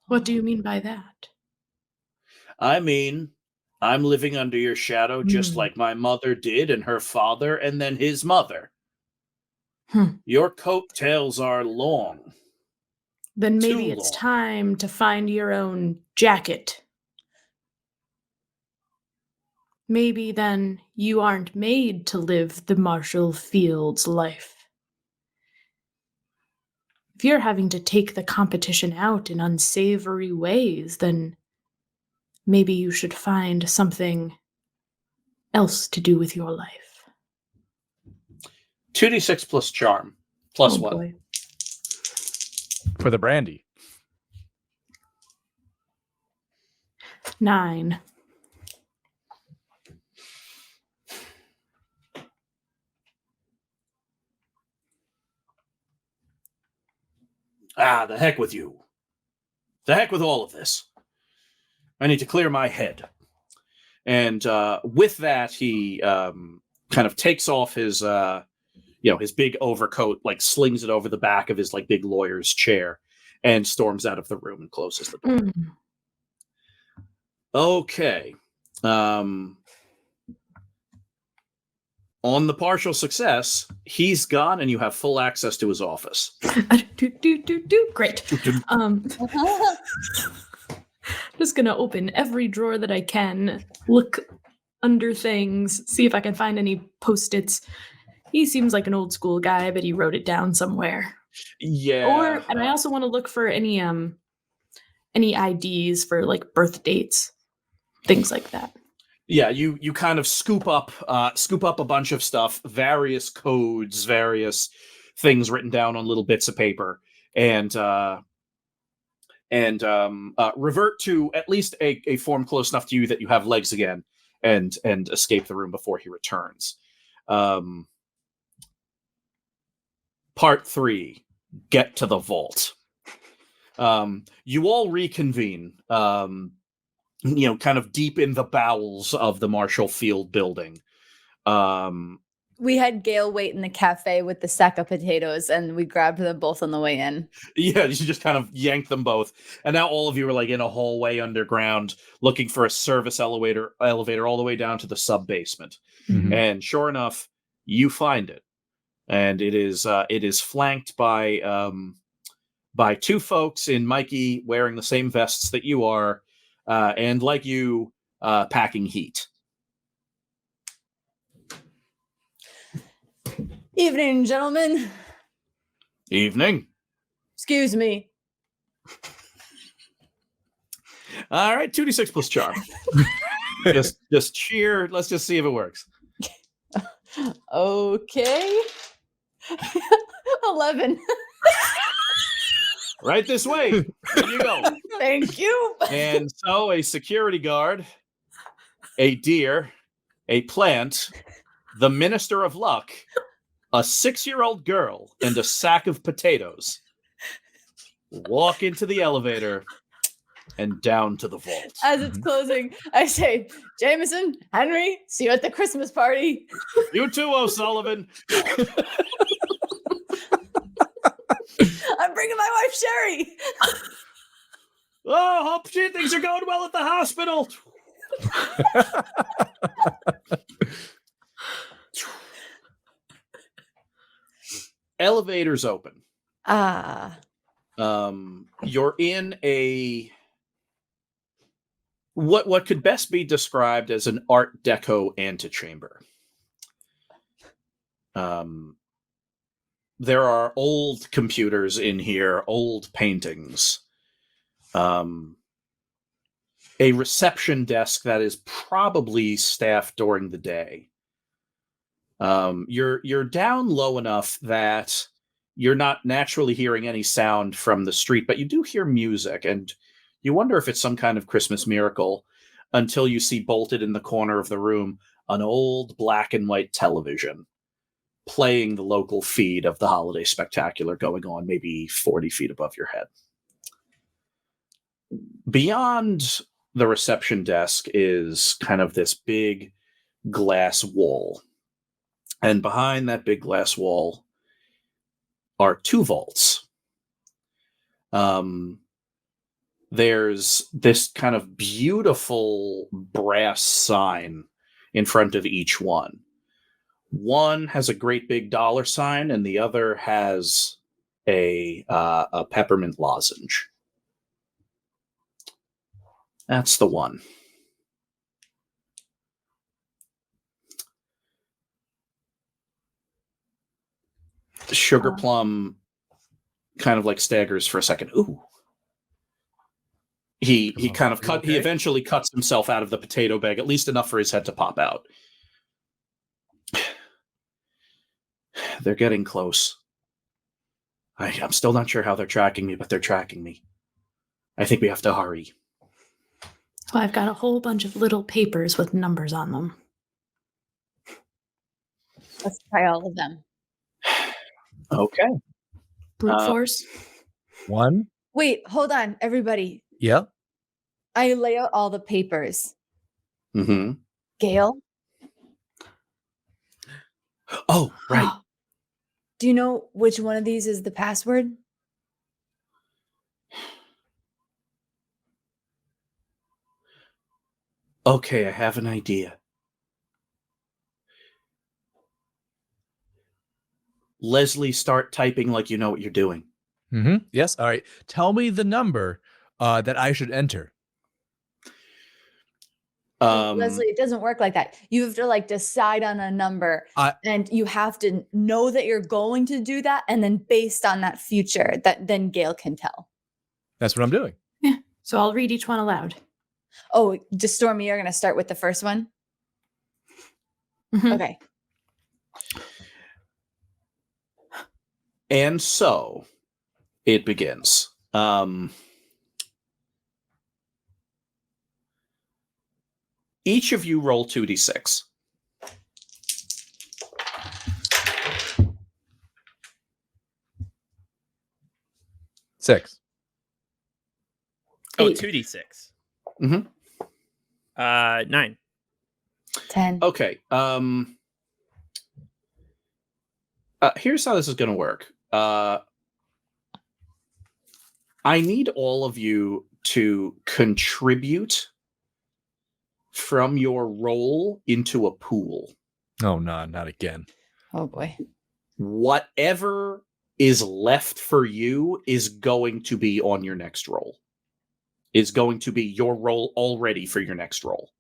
What do you mean by that? I mean, I'm living under your shadow just like my mother did, and her father, and then his mother. Your coattails are long. Then maybe it's time to find your own jacket. Maybe then you aren't made to live the Marshall Fields life. If you're having to take the competition out in unsavory ways, then maybe you should find something else to do with your life. 2d6 plus charm. Plus what? Boy. For the brandy. 9. The heck with you. The heck with all of this. I need to clear my head. And with that, he kind of takes off his big overcoat, like slings it over the back of his like big lawyer's chair, and storms out of the room and closes the door. Okay. On the partial success, he's gone, and you have full access to his office. Great. Just gonna open every drawer that I can, look under things, see if I can find any Post-its. He seems like an old school guy, but he wrote it down somewhere. Yeah. And I also want to look for any IDs for like birth dates, things like that. Yeah, you kind of scoop up a bunch of stuff, various codes, various things written down on little bits of paper, and revert to at least a form close enough to you that you have legs again, and escape the room before he returns. Part 3, get to the vault. You all reconvene. Kind of deep in the bowels of the Marshall Field building. We had Gail wait in the cafe with the sack of potatoes, and we grabbed them both on the way in. Yeah, you just kind of yanked them both. And now all of you are like in a hallway underground looking for a service elevator all the way down to the sub-basement. And sure enough, you find it. And it is flanked by 2 folks in Mikey wearing the same vests that you are. And like you, packing heat. Evening, gentlemen. Evening. Excuse me. All right, 2d6 plus charm. just cheer. Let's just see if it works. Okay. 11. Right this way. There you go. Thank you. And so a security guard, a deer, a plant, the minister of luck, a 6-year-old girl, and a sack of potatoes walk into the elevator and down to the vault. As it's closing, I say, Jameson, Henry, see you at the Christmas party. You too, O'Sullivan. I'm bringing my wife, Sherry. Oh, hope things are going well at the hospital. Elevators open. You're in a what could best be described as an Art Deco antechamber. there are old computers in here, old paintings. A reception desk that is probably staffed during the day. You're down low enough that you're not naturally hearing any sound from the street, but you do hear music, and you wonder if it's some kind of Christmas miracle until you see bolted in the corner of the room an old black and white television playing the local feed of the holiday spectacular going on maybe 40 feet above your head. Beyond the reception desk is kind of this big glass wall. And behind that big glass wall are two vaults. There's this kind of beautiful brass sign in front of each one. One has a great big dollar sign, and the other has a peppermint lozenge. That's the one. Sugar Plum kind of like staggers for a second. Ooh. He kind of he eventually cuts himself out of the potato bag, at least enough for his head to pop out. They're getting close. I'm still not sure how they're tracking me, but they're tracking me. I think we have to hurry. Well, I've got a whole bunch of little papers with numbers on them. Let's try all of them. Okay. Brute force. 1. Wait, hold on, everybody. Yeah. I lay out all the papers. Mm-hmm. Gail? Oh, right. Do you know which one of these is the password? Okay, I have an idea. Leslie, start typing like you know what you're doing. Mm-hmm. Yes. All right. Tell me the number that I should enter. Leslie, it doesn't work like that. You have to like decide on a number, and you have to know that you're going to do that, and then based on that future, that then Gail can tell. That's what I'm doing. Yeah. So I'll read each one aloud. Oh, just Stormy, you're going to start with the first one? Mm-hmm. Okay. And so it begins. Each of you roll 2d6. Six. Oh, 8. 2d6. Mm-hmm. 9. 10. Okay. Here's how this is going to work. I need all of you to contribute from your roll into a pool. Oh, no, not again. Oh, boy. Whatever is left for you is going to be on your next roll. Is going to be your roll already for your next roll.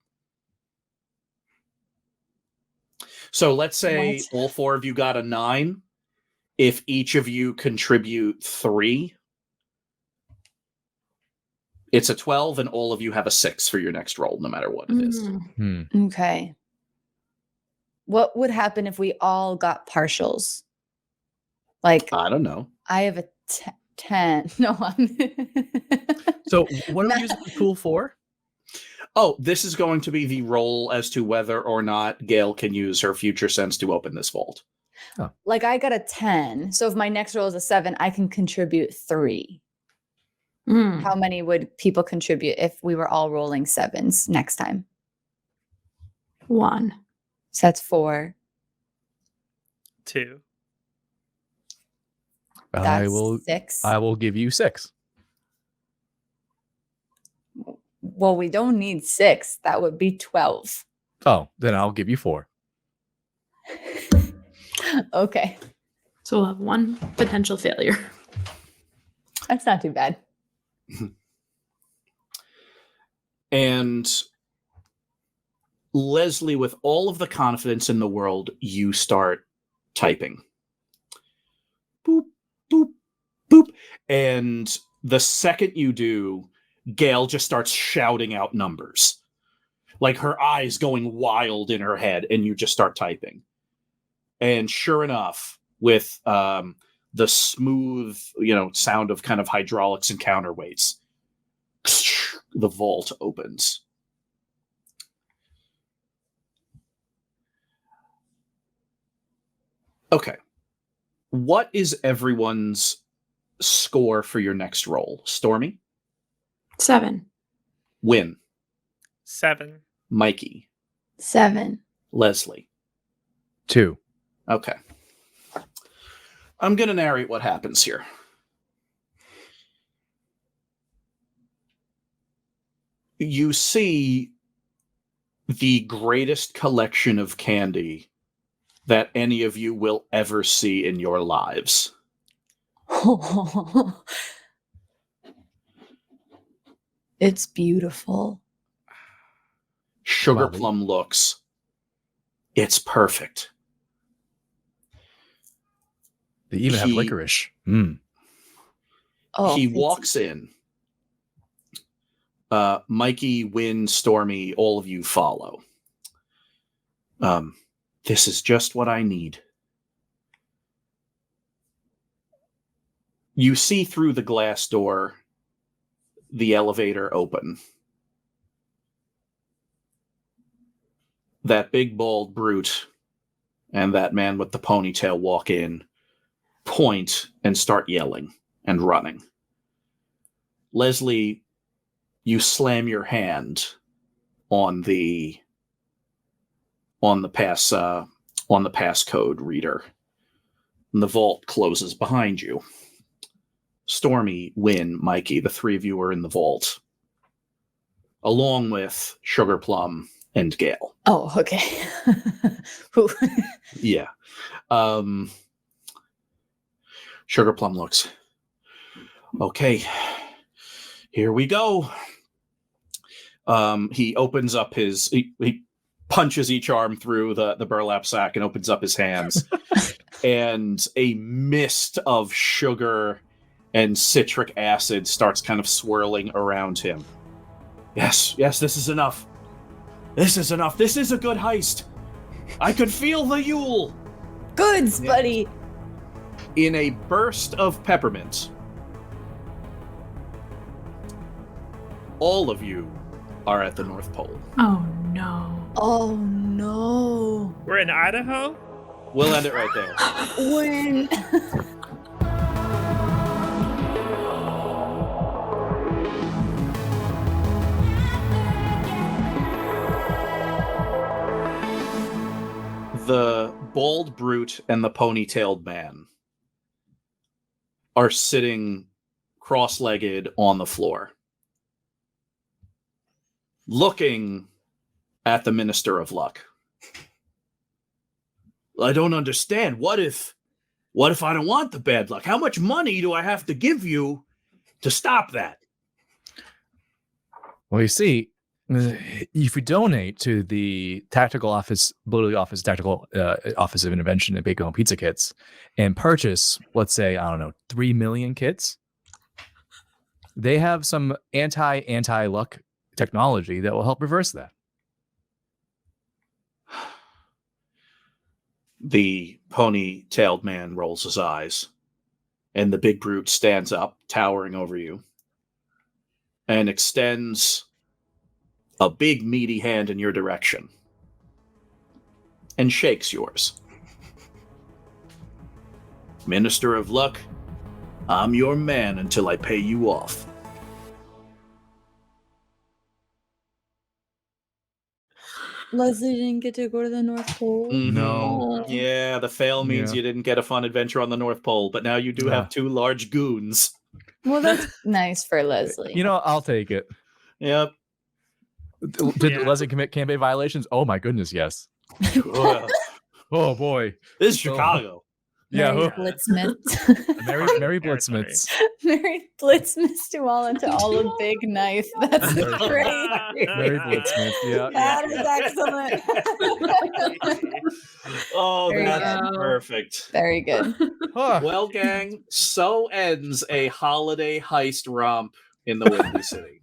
So let's say all 4 of you got a 9. If each of you contribute 3, it's a 12, and all of you have a 6 for your next roll, no matter what it is. Okay. What would happen if we all got partials? Like, I don't know. I have a 10. No, I'm. So what are we using the pool for? Oh, this is going to be the roll as to whether or not Gail can use her future sense to open this vault. Oh. Like, I got a 10. So if my next roll is a 7, I can contribute 3. How many would people contribute if we were all rolling 7s next time? 1. So that's 4. 2. That's 6. I will give you 6. Well, we don't need 6. That would be 12. Oh, then I'll give you 4. Okay. So we'll have 1 potential failure. That's not too bad. And Leslie, with all of the confidence in the world, you start typing. boop. And the second you do, Gail just starts shouting out numbers. Like her eyes going wild in her head, and you just start typing. And sure enough, with the smooth, sound of kind of hydraulics and counterweights, the vault opens. Okay. What is everyone's score for your next roll? Stormy? 7. Wynne? 7. Mikey? 7. Leslie? 2. Okay. I'm going to narrate what happens here. You see the greatest collection of candy that any of you will ever see in your lives. It's beautiful. Sugar Wow. Plum looks. It's perfect. They even have He- licorice. Mm. Oh, He it's- walks in. Mikey, Wynne, Stormy, all of you follow. This is just what I need. You see through the glass door the elevator open. That big bald brute and that man with the ponytail walk in, point, and start yelling and running. Leslie, you slam your hand on the passcode reader, and the vault closes behind you. Stormy, Wynne, Mikey, the three of you are in the vault, along with Sugar Plum and Gail. Oh, okay. Whew. Yeah. Sugar Plum looks. Okay. Here we go. He opens up he punches each arm through the burlap sack and opens up his hands. And a mist of sugar and citric acid starts kind of swirling around him. Yes, this is enough. This is enough. This is a good heist. I could feel the Yule. Goods, Yeah. buddy. In a burst of peppermint, all of you are at the North Pole. Oh no. Oh no. We're in Idaho? We'll end it right there. When? The bald brute and the ponytailed man are sitting cross-legged on the floor, looking at the Minister of Luck. I don't understand. What if I don't want the bad luck? How much money do I have to give you to stop that? Well, you see, if you donate to the tactical office, Blittle League office, tactical office of intervention and bake home pizza kits, and purchase, let's say, 3 million kits, they have some anti-luck technology that will help reverse that. The pony-tailed man rolls his eyes, and the big brute stands up, towering over you, and extends a big meaty hand in your direction and shakes yours. Minister of Luck, I'm your man until I pay you off. Leslie didn't get to go to the North Pole. No. Yeah, the fail means Yeah. you didn't get a fun adventure on the North Pole, but now you do have two large goons. Well, that's nice for Leslie. I'll take it. Yep. Did Yeah. Leslie commit campaign violations? Oh my goodness, yes. Ugh. Oh boy. This is Chicago. Yeah, Merry who- Blitzmiths. Merry Territory. Blitzmiths. Merry Blitzmiths to all and to all a big knife. That's Very good. great. Merry Blitzmith. Yeah. That is excellent. Oh, There you that's go. perfect. Very good. Huh. Well, gang, so ends a holiday heist romp in the Windy City.